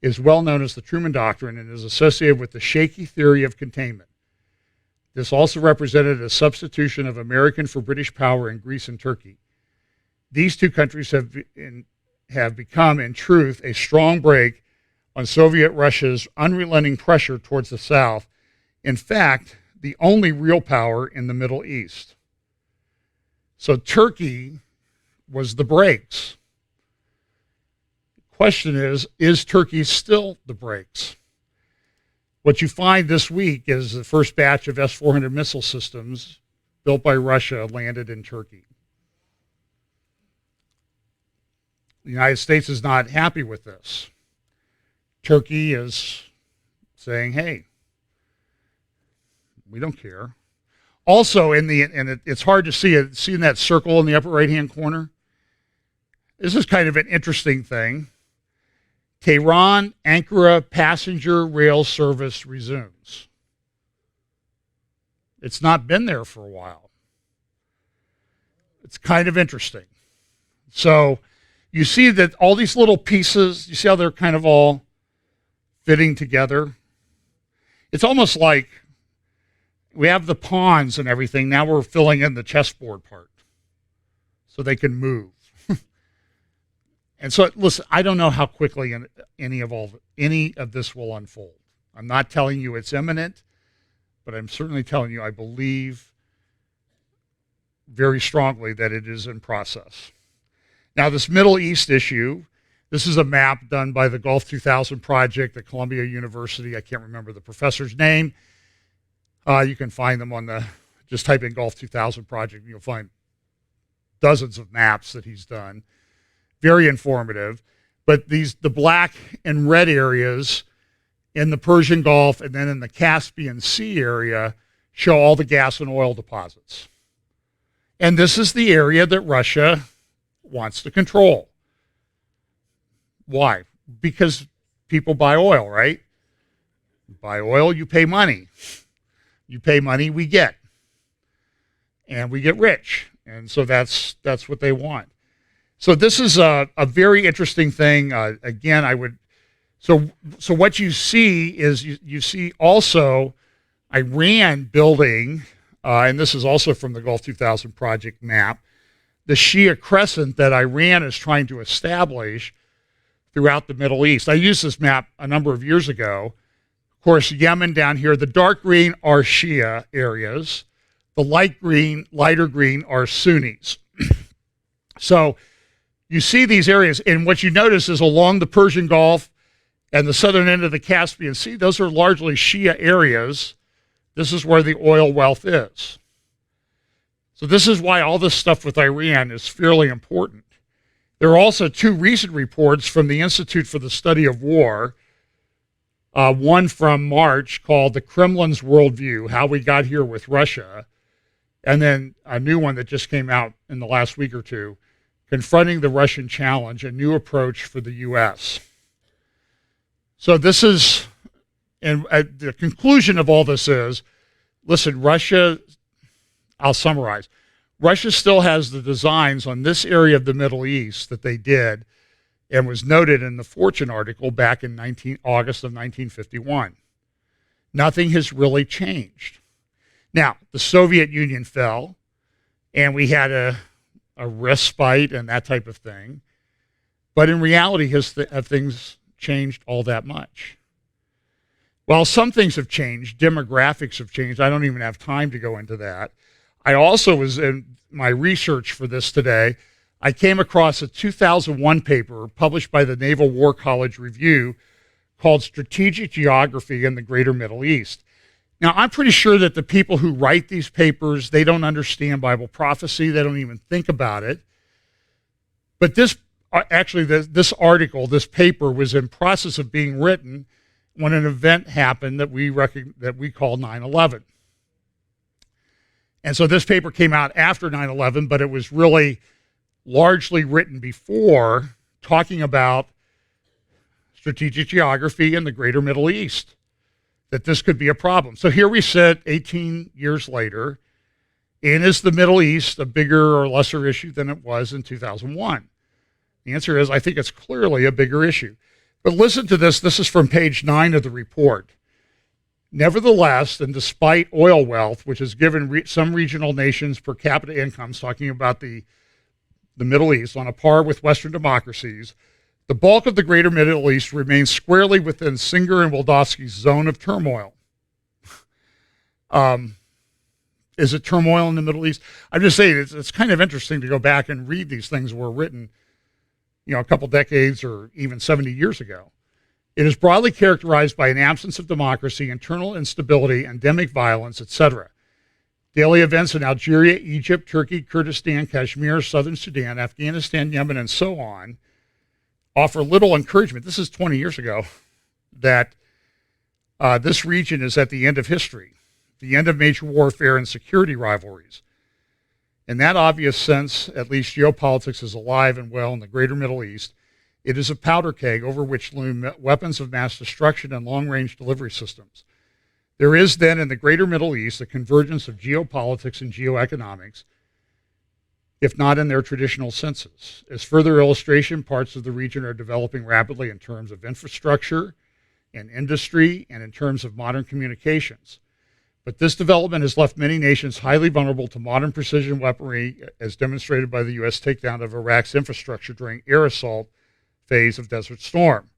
is well known as the Truman Doctrine and is associated with the shaky theory of containment. This also represented a substitution of American for British power in Greece and Turkey. These two countries have become, in truth, a strong break on Soviet Russia's unrelenting pressure towards the South. In fact, the only real power in the Middle East. So Turkey was the brakes. The question is Turkey still the brakes? What you find this week is the first batch of S-400 missile systems built by Russia landed in Turkey. The United States is not happy with this. Turkey is saying, hey, we don't care. Also, it's hard to see it. See in that circle in the upper right-hand corner? This is kind of an interesting thing. Tehran, Ankara passenger rail service resumes. It's not been there for a while. It's kind of interesting. So you see that all these little pieces, you see how they're kind of all fitting together? It's almost like we have the pawns and everything. Now we're filling in the chessboard part so they can move. And so, listen, I don't know how quickly any of this will unfold. I'm not telling you it's imminent, but I'm certainly telling you I believe very strongly that it is in process. Now, this Middle East issue, this is a map done by the Gulf 2000 project at Columbia University. I can't remember the professor's name. You can find them just type in Gulf 2000 project, and you'll find dozens of maps that he's done. Very informative. But the black and red areas in the Persian Gulf and then in the Caspian Sea area show all the gas and oil deposits. And this is the area that Russia wants to control. Why? Because people buy oil, right? You buy oil, you pay money. You pay money, we get. And we get rich. And so that's what they want. So this is a very interesting thing. Again, so what you see is you see also Iran building, and this is also from the Gulf 2000 project map, the Shia crescent that Iran is trying to establish throughout the Middle East. I used this map a number of years ago. Of course, Yemen down here, the dark green are Shia areas. The lighter green are Sunnis. So you see these areas, and what you notice is along the Persian Gulf and the southern end of the Caspian Sea, those are largely Shia areas. This is where the oil wealth is. So this is why all this stuff with Iran is fairly important. There are also two recent reports from the Institute for the Study of War, one from March called The Kremlin's Worldview, How We Got Here with Russia, and then a new one that just came out in the last week or two, Confronting the Russian Challenge, a New Approach for the U.S. So this is, and the conclusion of all this is, listen, Russia, I'll summarize. Russia still has the designs on this area of the Middle East that they did and was noted in the Fortune article back in August of 1951. Nothing has really changed. Now, the Soviet Union fell, and we had a respite and that type of thing. But in reality, have things changed all that much? Well, some things have changed. Demographics have changed. I don't even have time to go into that. I also was in my research for this today, I came across a 2001 paper published by the Naval War College Review called Strategic Geography in the Greater Middle East. Now, I'm pretty sure that the people who write these papers, they don't understand Bible prophecy. They don't even think about it. But this article, this paper, was in process of being written when an event happened that we call 9/11. And so this paper came out after 9/11, but it was really largely written before, talking about strategic geography in the Greater Middle East, that this could be a problem. So here we sit 18 years later, and is the Middle East a bigger or lesser issue than it was in 2001? The answer is, I think it's clearly a bigger issue. But listen to this. This is from page 9 of the report. Nevertheless, and despite oil wealth, which has given some regional nations per capita incomes, talking about the Middle East, on a par with Western democracies, the bulk of the greater Middle East remains squarely within Singer and Wildowski's zone of turmoil. Is it turmoil in the Middle East? I'm just saying it's kind of interesting to go back and read these things that were written, a couple decades or even 70 years ago. It is broadly characterized by an absence of democracy, internal instability, endemic violence, etc. Daily events in Algeria, Egypt, Turkey, Kurdistan, Kashmir, southern Sudan, Afghanistan, Yemen, and so on offer little encouragement. This is 20 years ago, that this region is at the end of history, the end of major warfare and security rivalries. In that obvious sense, at least geopolitics is alive and well in the greater Middle East. It is a powder keg over which loom weapons of mass destruction and long-range delivery systems. There is then in the greater Middle East a convergence of geopolitics and geoeconomics, if not in their traditional senses. As further illustration, parts of the region are developing rapidly in terms of infrastructure and industry and in terms of modern communications. But this development has left many nations highly vulnerable to modern precision weaponry, as demonstrated by the U.S. takedown of Iraq's infrastructure during air assault phase of Desert Storm.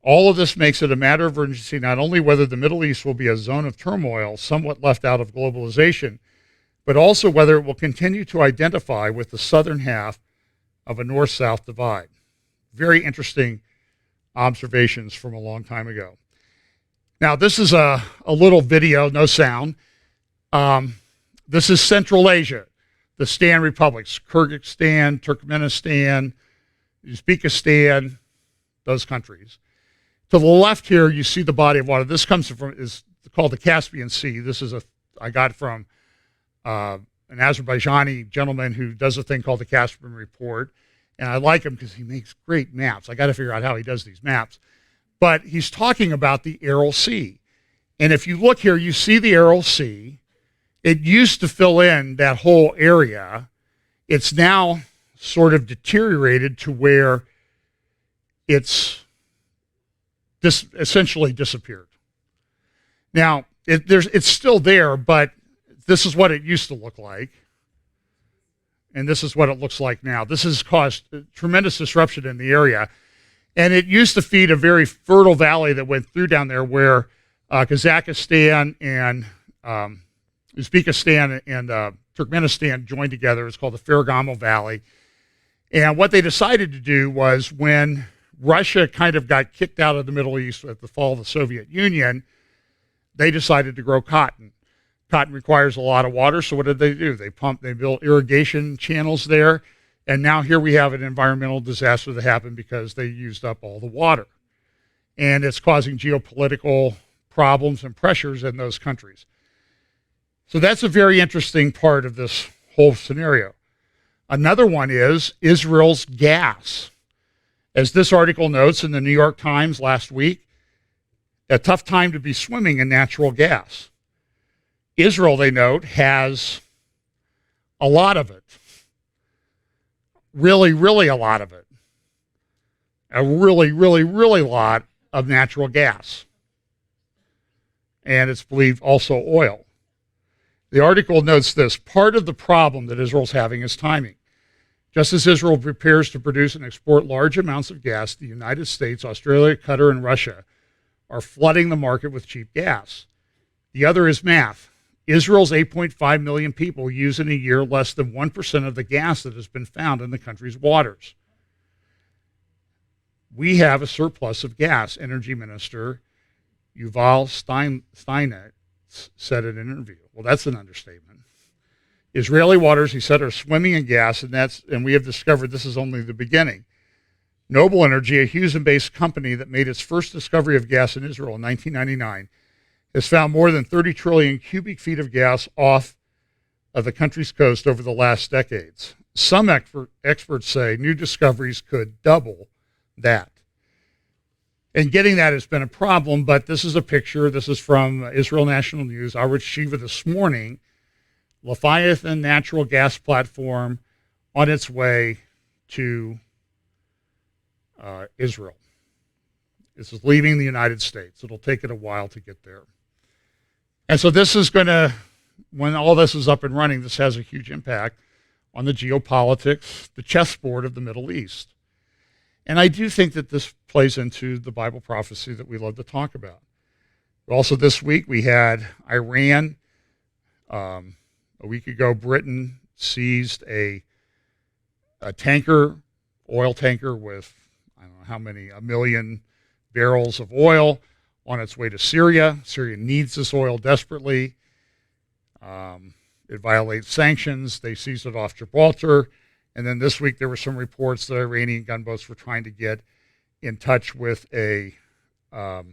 All of this makes it a matter of urgency not only whether the Middle East will be a zone of turmoil, somewhat left out of globalization, but also whether it will continue to identify with the southern half of a north-south divide. Very interesting observations from a long time ago. Now, this is a little video, no sound. This is Central Asia, the Stan republics, Kyrgyzstan, Turkmenistan, Uzbekistan, those countries. To the left here, you see the body of water. This is called the Caspian Sea. This is I got from an Azerbaijani gentleman who does a thing called the Caspian Report. And I like him because he makes great maps. I got to figure out how he does these maps. But he's talking about the Aral Sea. And if you look here, you see the Aral Sea. It used to fill in that whole area. It's now sort of deteriorated to where it's essentially disappeared. Now, it's still there, but this is what it used to look like. And this is what it looks like now. This has caused tremendous disruption in the area. And it used to feed a very fertile valley that went through down there where Kazakhstan and Uzbekistan and Turkmenistan joined together. It's called the Ferragamo Valley. And what they decided to do was, when Russia kind of got kicked out of the Middle East at the fall of the Soviet Union, they decided to grow cotton. Cotton requires a lot of water, so what did they do? They built irrigation channels there, and now here we have an environmental disaster that happened because they used up all the water. And it's causing geopolitical problems and pressures in those countries. So that's a very interesting part of this whole scenario. Another one is Israel's gas. As this article notes in the New York Times last week, a tough time to be swimming in natural gas. Israel, they note, has a lot of it. Really, really a lot of it. A really, really, really lot of natural gas. And it's believed also oil. The article notes this: part of the problem that Israel's having is timing. Just as Israel prepares to produce and export large amounts of gas, the United States, Australia, Qatar, and Russia are flooding the market with cheap gas. The other is math. Israel's 8.5 million people use in a year less than 1% of the gas that has been found in the country's waters. We have a surplus of gas, Energy Minister Yuval Steinmetz said in an interview. Well, that's an understatement. Israeli waters, he said, are swimming in gas, and we have discovered this is only the beginning. Noble Energy, a Houston-based company that made its first discovery of gas in Israel in 1999, has found more than 30 trillion cubic feet of gas off of the country's coast over the last decades. Some experts say new discoveries could double that. And getting that has been a problem, but this is a picture. This is from Israel National News, Arutz Shiva this morning. Leviathan natural gas platform on its way to Israel. This is leaving the United States. It'll take it a while to get there. And so this is going to, when all this is up and running, this has a huge impact on the geopolitics, the chessboard of the Middle East. And I do think that this plays into the Bible prophecy that we love to talk about. Also this week we had Iran. A week ago, Britain seized a tanker, oil tanker with, I don't know how many, 1 million barrels of oil on its way to Syria. Syria needs this oil desperately. It violates sanctions. They seized it off Gibraltar. And then this week there were some reports that Iranian gunboats were trying to get in touch with trying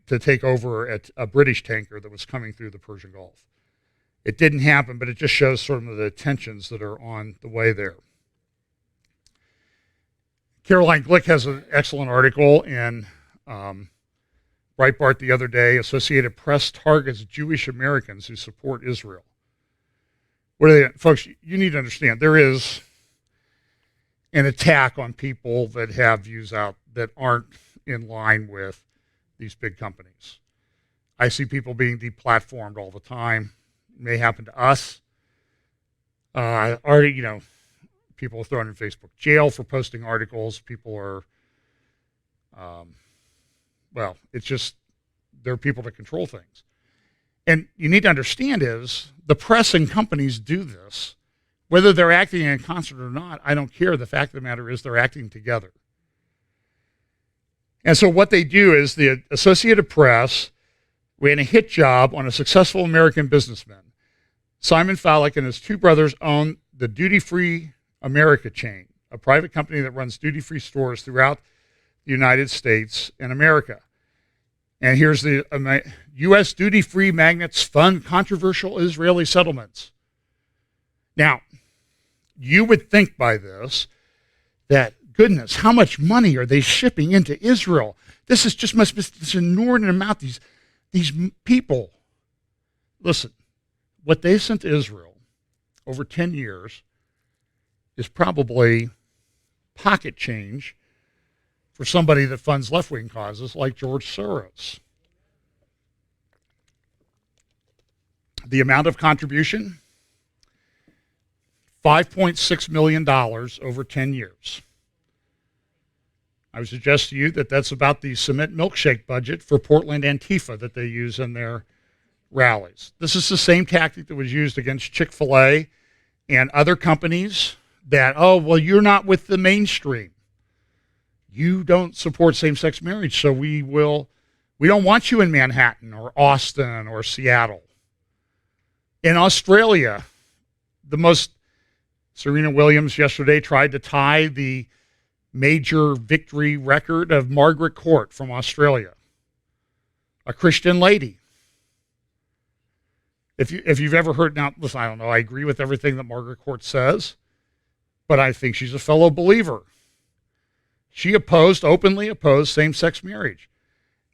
to take over a British tanker that was coming through the Persian Gulf. It didn't happen, but it just shows sort of the tensions that are on the way there. Caroline Glick has an excellent article in Breitbart the other day. Associated Press targets Jewish Americans who support Israel. What are they, folks? You need to understand there is an attack on people that have views out that aren't in line with these big companies. I see people being deplatformed all the time. It may happen to us. Already, people are thrown in Facebook jail for posting articles. People are, it's just, there are people that control things. And you need to understand is the press and companies do this. Whether they're acting in concert or not, I don't care. The fact of the matter is they're acting together. And so what they do is the Associated Press ran a hit job on a successful American businessman. Simon Fallick and his two brothers own the Duty Free America chain, a private company that runs duty-free stores throughout the United States and America. And here's the U.S. duty-free magnates fund controversial Israeli settlements. Now, you would think by this that, goodness, how much money are they shipping into Israel? This is just must be this inordinate amount. These people, listen, what they sent to Israel over 10 years is probably pocket change for somebody that funds left-wing causes like George Soros. The amount of contribution, $5.6 million over 10 years. I would suggest to you that that's about the cement milkshake budget for Portland Antifa that they use in their rallies. This is the same tactic that was used against Chick-fil-A and other companies that, you're not with the mainstream. You don't support same-sex marriage, so we don't want you in Manhattan or Austin or Seattle. In Australia, Serena Williams yesterday tried to tie the major victory record of Margaret Court from Australia, a Christian lady. If you've ever heard, now listen, I don't know, I agree with everything that Margaret Court says, but I think she's a fellow believer. She openly opposed same-sex marriage.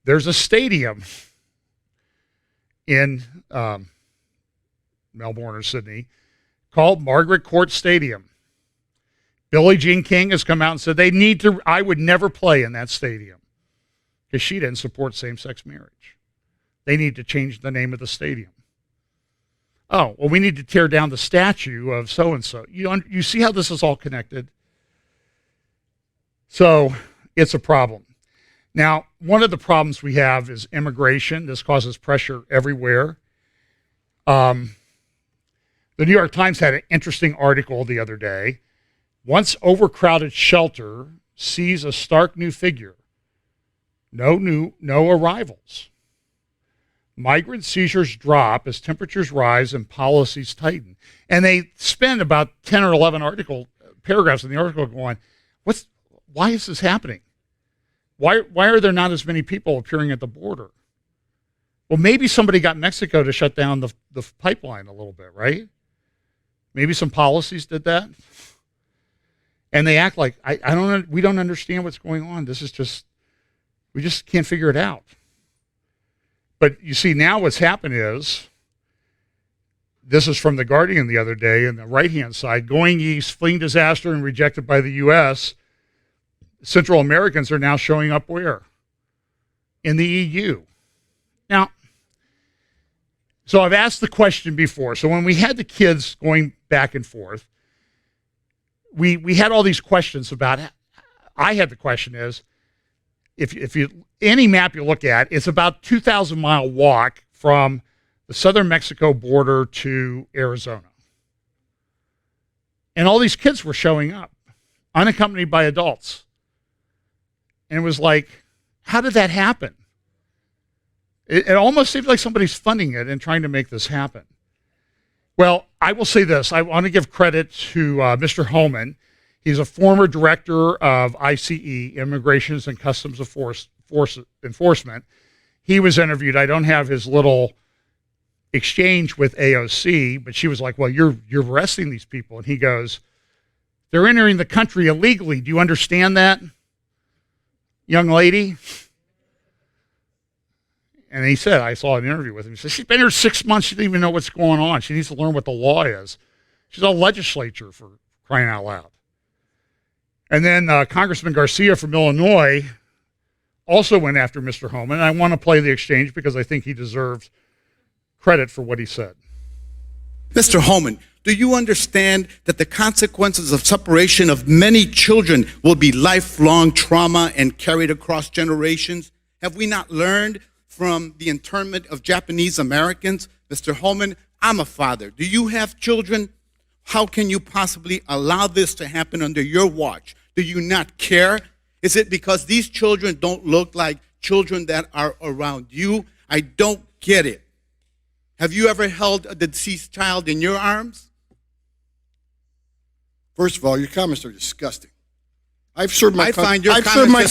There's a stadium in Melbourne or Sydney called Margaret Court Stadium. Billie Jean King has come out and said I would never play in that stadium because she didn't support same-sex marriage. They need to change the name of the stadium. Oh, well, we need to tear down the statue of so-and-so. You see how this is all connected? So it's a problem. Now, one of the problems we have is immigration. This causes pressure everywhere. The New York Times had an interesting article the other day. Once overcrowded shelter sees a stark new figure. No arrivals. Migrant seizures drop as temperatures rise and policies tighten. And they spend about 10 or 11 paragraphs in the article going, why is this happening? Why are there not as many people appearing at the border? Well, maybe somebody got Mexico to shut down the pipeline a little bit, right? Maybe some policies did that. And they act like, we don't understand what's going on. We just can't figure it out. But you see, now what's happened is, this is from The Guardian the other day, on the right-hand side, going east, fleeing disaster and rejected by the U.S., Central Americans are now showing up where? In the EU. Now, so I've asked the question before. So when we had the kids going back and forth, we had all these questions about, I had the question is, if you, any map you look at, it's about 2,000-mile walk from the southern Mexico border to Arizona. And all these kids were showing up, unaccompanied by adults. And it was like, how did that happen? It almost seems like somebody's funding it and trying to make this happen. Well, I will say this. I want to give credit to Mr. Homan. He's a former director of ICE, Immigrations and Customs Enforcement. He was interviewed. I don't have his little exchange with AOC, but she was like, well, you're arresting these people. And he goes, they're entering the country illegally. Do you understand that, young lady? And he said, I saw an interview with him. He said, she's been here 6 months. She doesn't even know what's going on. She needs to learn what the law is. She's a legislature, for crying out loud. And then Congressman Garcia from Illinois also went after Mr. Homan. And I want to play the exchange because I think he deserves credit for what he said. Mr. Homan, do you understand that the consequences of separation of many children will be lifelong trauma and carried across generations? Have we not learned from the internment of Japanese Americans? Mr. Homan, I'm a father. Do you have children? How can you possibly allow this to happen under your watch? Do you not care? Is it because these children don't look like children that are around you? I don't get it. Have you ever held a deceased child in your arms? First of all, your comments are disgusting. I've served my country. I've served my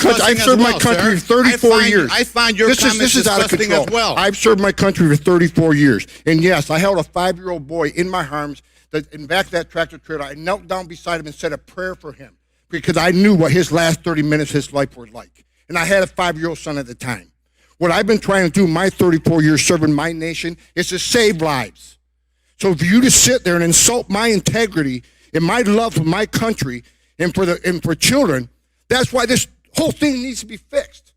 country for 34 years. I find your comments this is out of disgusting control. as well. I've served my country for 34 years. And yes, I held a 5-year-old boy in my arms that in back of that tractor trailer. I knelt down beside him and said a prayer for him because I knew what his last 30 minutes of his life were like. And I had a 5-year-old son at the time. What I've been trying to do my 34 years serving my nation is to save lives. So for you to sit there and insult my integrity and my love for my country and for children, that's why this whole thing needs to be fixed.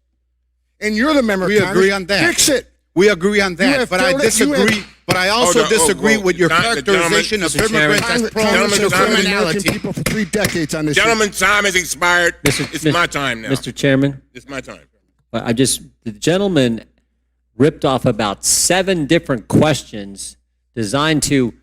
And you're the member of Congress. We agree on that. Fix it. We agree on that, but I disagree. But I also disagree with your characterization of immigrants as prone to criminality. People for 3 decades on this. Gentleman's time has expired. It's my time now. Mr. Chairman, It's my time. the gentleman ripped off about 7 different questions designed to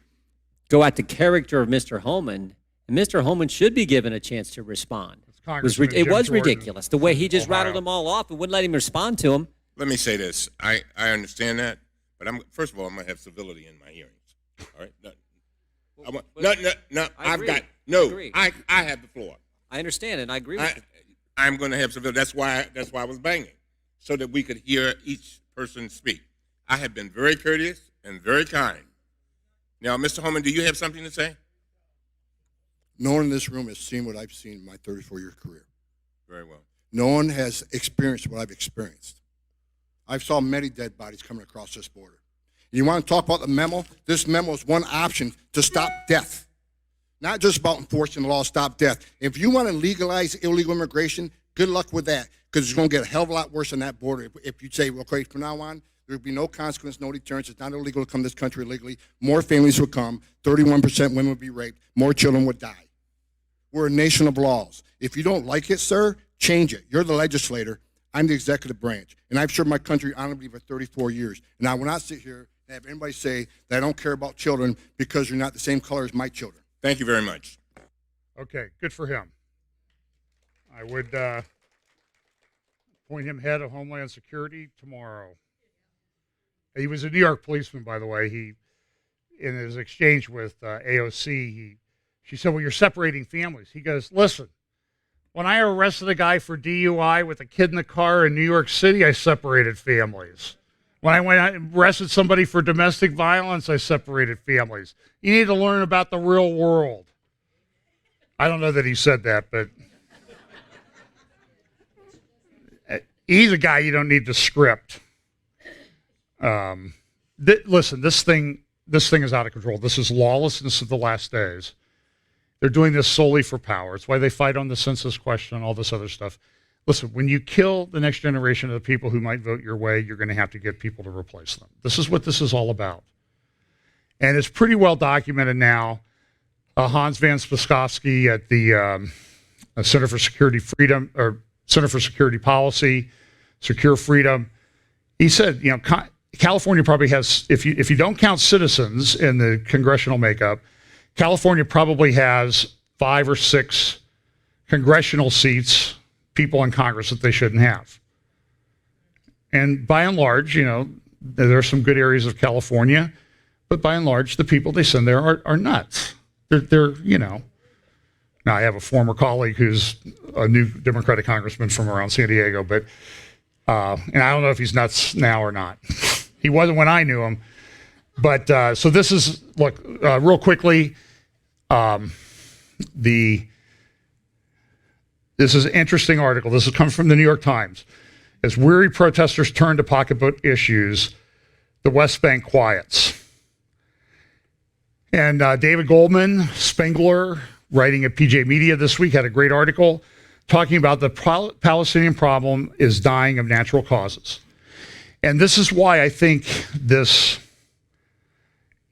go at the character of Mr. Homan, and Mr. Homan should be given a chance to respond. It was ridiculous the way he just rattled them all off and wouldn't let him respond to them. Let me say this. I understand that, but first of all, I'm gonna have civility in my hearings. All right. I agree. I have the floor. I understand, and I agree with you. I'm gonna have civility. That's why I was banging, so that we could hear each person speak. I have been very courteous and very kind. Now, Mr. Homan, do you have something to say? No one in this room has seen what I've seen in my 34-year career. Very well. No one has experienced what I've experienced. I've saw many dead bodies coming across this border. You want to talk about the memo? This memo is one option to stop death. Not just about enforcing the law to stop death. If you want to legalize illegal immigration, good luck with that, because it's going to get a hell of a lot worse on that border. If you say, okay, from now on, there will be no consequence, no deterrence. It's not illegal to come to this country illegally. More families would come. 31% women would be raped. More children would die. We're a nation of laws. If you don't like it, sir, change it. You're the legislator. I'm the executive branch. And I've served my country honorably for 34 years. And I will not sit here and have anybody say that I don't care about children because you're not the same color as my children. Thank you very much. Okay, good for him. I would appoint him head of Homeland Security tomorrow. He was a New York policeman, by the way. He, in his exchange with AOC, she said, well, you're separating families. He goes, listen, when I arrested a guy for DUI with a kid in the car in New York City, I separated families. When I went out and arrested somebody for domestic violence, I separated families. You need to learn about the real world. I don't know that he said that, but he's a guy you don't need to script. Listen, this thing is out of control. This is lawlessness of the last days. They're doing this solely for power. It's why they fight on the census question and all this other stuff. Listen, when you kill the next generation of the people who might vote your way, you're going to have to get people to replace them. This is what this is all about. And it's pretty well documented now. Hans van Spakovsky at the Center for Security Freedom, or Center for Security Policy, Secure Freedom, he said, you know, California probably has, if you don't count citizens in the congressional makeup, California probably has 5 or 6 congressional seats, people in Congress that they shouldn't have. And by and large, you know, there are some good areas of California, but by and large, the people they send there are nuts. They're you know. Now, I have a former colleague who's a new Democratic congressman from around San Diego, but, and I don't know if he's nuts now or not. He wasn't when I knew him. But, so this is, look, real quickly, this is an interesting article. This comes from the New York Times. As weary protesters turn to pocketbook issues, the West Bank quiets. And David Goldman, Spengler, writing at PJ Media this week, had a great article talking about the Palestinian problem is dying of natural causes. And this is why I think this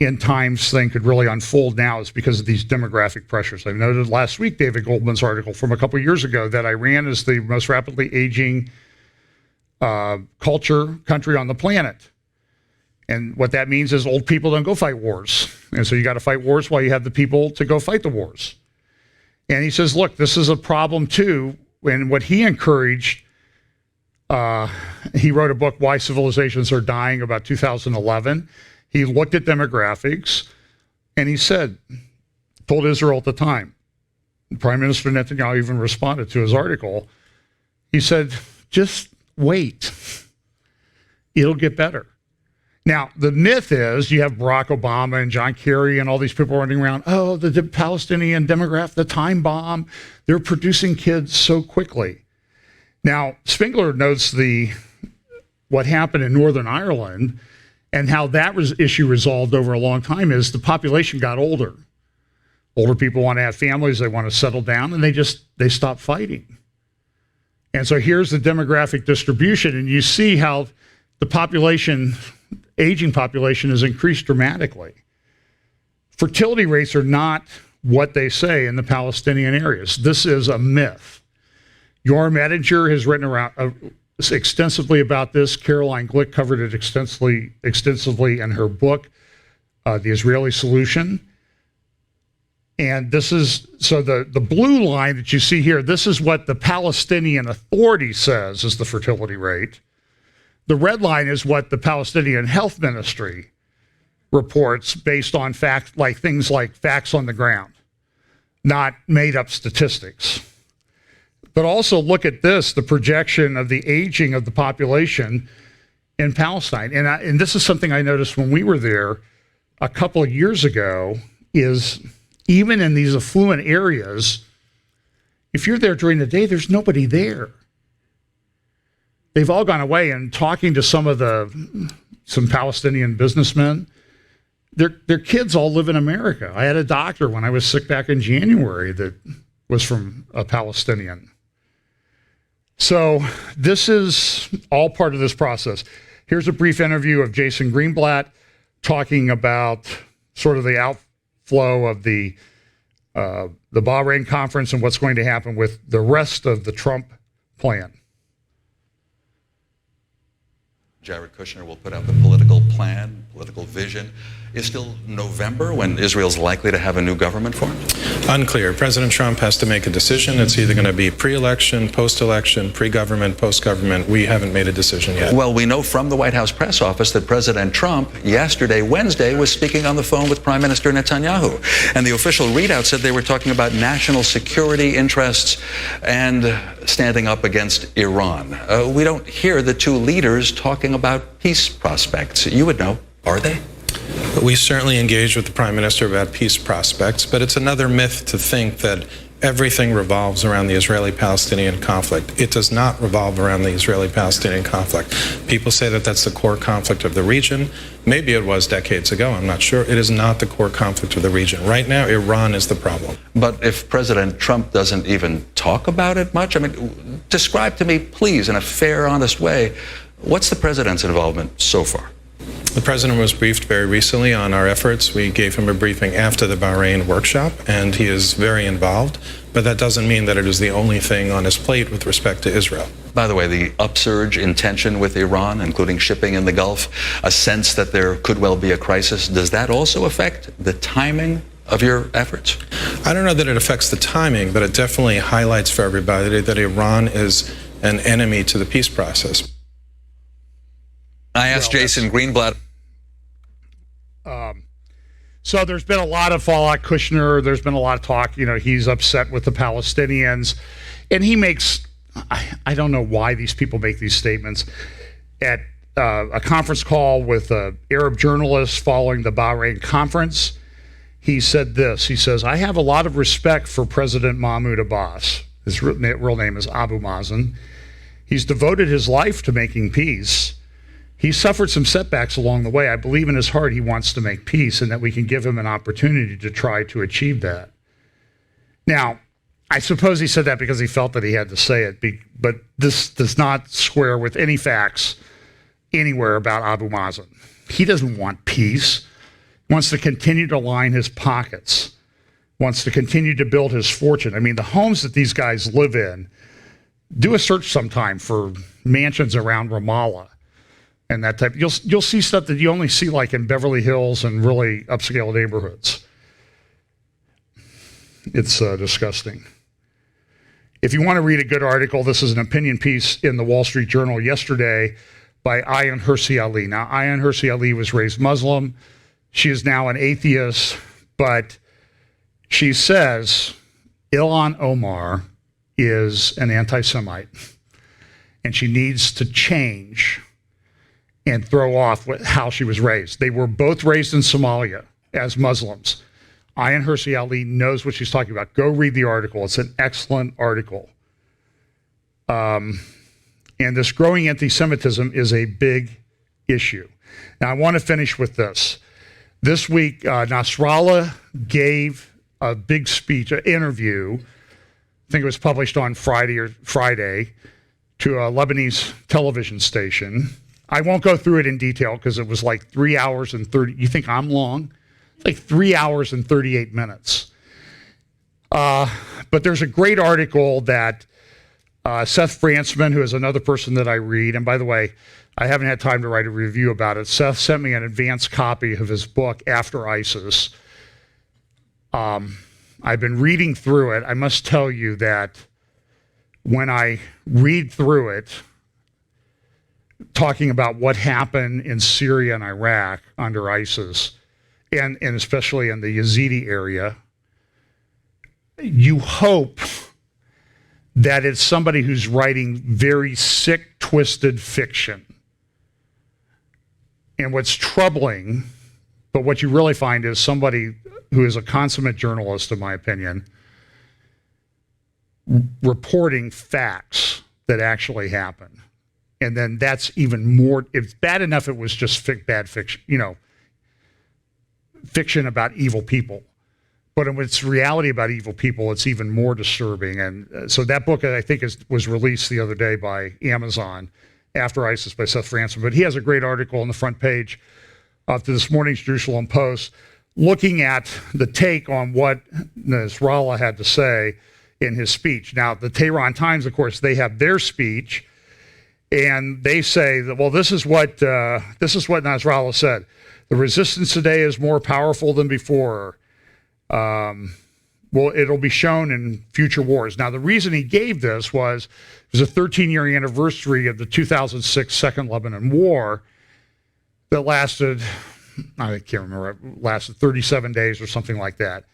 end times thing could really unfold now, is because of these demographic pressures. I noted last week David Goldman's article from a couple of years ago that Iran is the most rapidly aging country on the planet. And what that means is old people don't go fight wars. And so you got to fight wars while you have the people to go fight the wars. And he says, look, this is a problem too. And what he encouraged, he wrote a book, Why Civilizations Are Dying, about 2011. He looked at demographics and he said, told Israel at the time, Prime Minister Netanyahu even responded to his article. He said, just wait. It'll get better. Now, the myth is you have Barack Obama and John Kerry and all these people running around, oh, the Palestinian demographic, the time bomb, they're producing kids so quickly. Now, Spengler notes what happened in Northern Ireland and how that issue resolved over a long time is the population got older. Older people want to have families, they want to settle down, and they stop fighting. And so here's the demographic distribution, and you see how the aging population has increased dramatically. Fertility rates are not what they say in the Palestinian areas. This is a myth. Yoram Ettinger has written around extensively about this. Caroline Glick covered it extensively in her book, The Israeli Solution. And this is, so the blue line that you see here, this is what the Palestinian Authority says is the fertility rate. The red line is what the Palestinian Health Ministry reports based on things like facts on the ground, not made up statistics. But also look at this, the projection of the aging of the population in Palestine. And this is something I noticed when we were there a couple of years ago, is even in these affluent areas, if you're there during the day, there's nobody there. They've all gone away. And talking to some Palestinian businessmen, their kids all live in America. I had a doctor when I was sick back in January that was from a Palestinian. So this is all part of this process. Here's a brief interview of Jason Greenblatt talking about sort of the outflow of the Bahrain conference and what's going to happen with the rest of the Trump plan. Jared Kushner will put out the political plan, political vision. Is still November when Israel's likely to have a new government formed? Unclear. President Trump has to make a decision. It's either going to be pre-election, post-election, pre-government, post-government. We haven't made a decision yet. Well, we know from the White House press office that President Trump yesterday, Wednesday, was speaking on the phone with Prime Minister Netanyahu. And the official readout said they were talking about national security interests and standing up against Iran. We don't hear the two leaders talking about peace prospects. You would know. Are they? We certainly engage with the Prime Minister about peace prospects, but it's another myth to think that everything revolves around the Israeli-Palestinian conflict. It does not revolve around the Israeli-Palestinian conflict. People say that that's the core conflict of the region. Maybe it was decades ago, I'm not sure. It is not the core conflict of the region. Right now, Iran is the problem. But if President Trump doesn't even talk about it much, I mean, describe to me, please, in a fair, honest way, what's the president's involvement so far? The president was briefed very recently on our efforts. We gave him a briefing after the Bahrain workshop, and he is very involved. But that doesn't mean that it is the only thing on his plate with respect to Israel. By the way, the upsurge in tension with Iran, including shipping in the Gulf, a sense that there could well be a crisis, does that also affect the timing of your efforts? I don't know that it affects the timing, but it definitely highlights for everybody that Iran is an enemy to the peace process. I asked Jason Greenblatt. So there's been a lot of fallout. Kushner, there's been a lot of talk. You know, he's upset with the Palestinians. And he makes, I don't know why these people make these statements. At a conference call with Arab journalists following the Bahrain conference, he said this. He says, I have a lot of respect for President Mahmoud Abbas. His real name is Abu Mazen. He's devoted his life to making peace. He suffered some setbacks along the way. I believe in his heart he wants to make peace and that we can give him an opportunity to try to achieve that. Now, I suppose he said that because he felt that he had to say it, but this does not square with any facts anywhere about Abu Mazen. He doesn't want peace. He wants to continue to line his pockets, wants to continue to build his fortune. I mean, the homes that these guys live in, do a search sometime for mansions around Ramallah. And that type, you'll see stuff that you only see like in Beverly Hills and really upscale neighborhoods. It's disgusting. If you want to read a good article, this is an opinion piece in the Wall Street Journal yesterday by Ayaan Hirsi Ali. Now, Ayaan Hirsi Ali was raised Muslim. She is now an atheist, but she says Ilhan Omar is an anti-Semite, and she needs to change and throw off how she was raised. They were both raised in Somalia as Muslims. Ayaan Hirsi Ali knows what she's talking about. Go read the article. It's an excellent article. And this growing anti-Semitism is a big issue. Now, I want to finish with this. This week, Nasrallah gave a big speech, an interview, I think it was published on Friday, to a Lebanese television station. I won't go through it in detail because it was like 3 hours and 30. You think I'm long? It's like 3 hours and 38 minutes. But there's a great article that Seth Frantzman, who is another person that I read, and by the way, I haven't had time to write a review about it. Seth sent me an advanced copy of his book, After ISIS. I've been reading through it. I must tell you that when I read through it, talking about what happened in Syria and Iraq under ISIS, and especially in the Yazidi area, you hope that it's somebody who's writing very sick, twisted fiction. And what's troubling, but what you really find is somebody who is a consummate journalist, in my opinion, reporting facts that actually happen. And then that's even more, it's bad enough it was just bad fiction, fiction about evil people. But when it's reality about evil people, it's even more disturbing. And so that book, I think, was released the other day by Amazon, After ISIS by Seth Frantzman. But he has a great article on the front page of this morning's Jerusalem Post looking at the take on what Nasrallah had to say in his speech. Now, the Tehran Times, of course, they have their speech, and they say that, well, this is what Nasrallah said. The resistance today is more powerful than before. Well, it'll be shown in future wars. Now, the reason he gave this was it was a 13-year anniversary of the 2006 Second Lebanon War that lasted, I can't remember, lasted 37 days or something like that.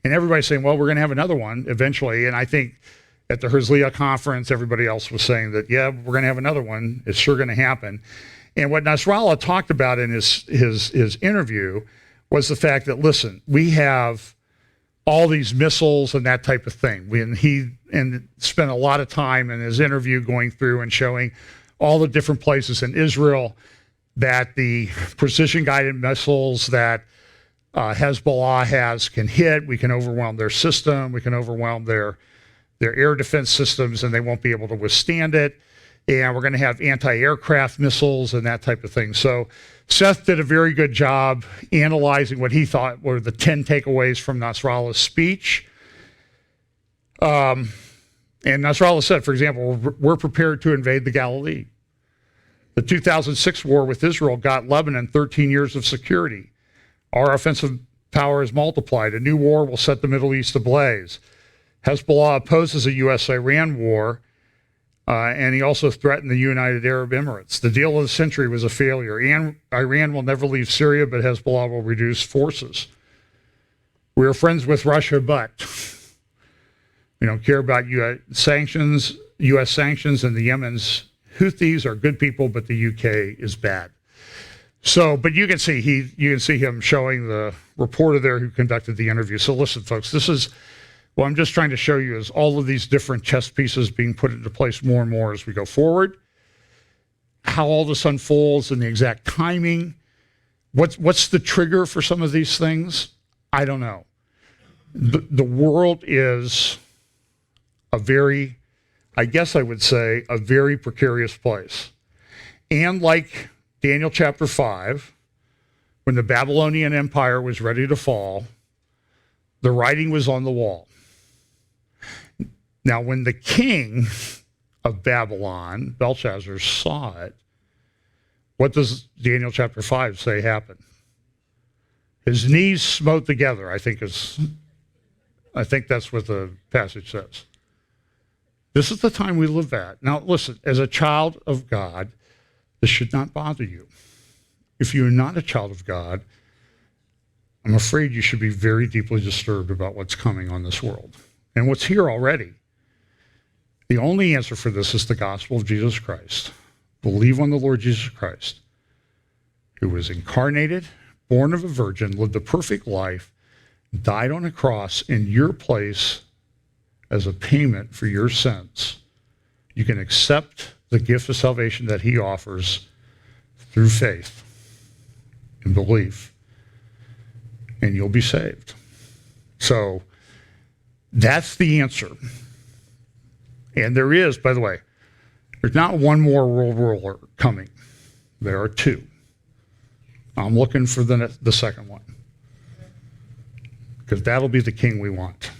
And everybody's saying, well, we're going to have another one eventually. And I think at the Herzliya conference, everybody else was saying that, yeah, we're going to have another one. It's sure going to happen. And what Nasrallah talked about in his interview was the fact that, listen, we have all these missiles and that type of thing. He spent a lot of time in his interview going through and showing all the different places in Israel that the precision-guided missiles that Hezbollah has can hit. We can overwhelm their system. We can overwhelm their air defense systems, and they won't be able to withstand it. And we're going to have anti-aircraft missiles and that type of thing. So Seth did a very good job analyzing what he thought were the 10 takeaways from Nasrallah's speech. And Nasrallah said, for example, we're prepared to invade the Galilee. The 2006 war with Israel got Lebanon 13 years of security. Our offensive power is multiplied. A new war will set the Middle East ablaze. Hezbollah opposes a U.S.-Iran war, and he also threatened the United Arab Emirates. The deal of the century was a failure. And Iran will never leave Syria, but Hezbollah will reduce forces. We are friends with Russia, but we don't care about U.S. sanctions, and the Yemen's Houthis are good people, but the UK is bad. So, but you can see him showing the reporter there who conducted the interview. So listen, folks, this is what I'm just trying to show you is all of these different chess pieces being put into place more and more as we go forward. How all this unfolds and the exact timing. What's the trigger for some of these things? I don't know. The world is a very, I guess I would say, a very precarious place. And like Daniel chapter 5, when the Babylonian Empire was ready to fall, the writing was on the wall. Now, when the king of Babylon, Belshazzar, saw it, what does Daniel chapter 5 say happened? His knees smote together, I think that's what the passage says. This is the time we live at. Now, listen, as a child of God, this should not bother you. If you're not a child of God, I'm afraid you should be very deeply disturbed about what's coming on this world and what's here already. The only answer for this is the gospel of Jesus Christ. Believe on the Lord Jesus Christ, who was incarnated, born of a virgin, lived a perfect life, died on a cross in your place as a payment for your sins. You can accept the gift of salvation that he offers through faith and belief, and you'll be saved. So that's the answer. And there is, by the way, there's not one more world ruler coming. There are two. I'm looking for the second one, because that'll be the king we want.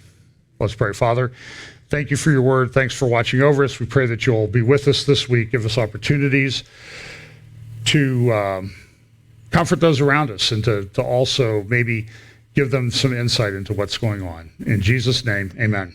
Let's pray. Father, thank you for your word. Thanks for watching over us. We pray that you'll be with us this week. Give us opportunities to comfort those around us and to also maybe give them some insight into what's going on. In Jesus' name, amen.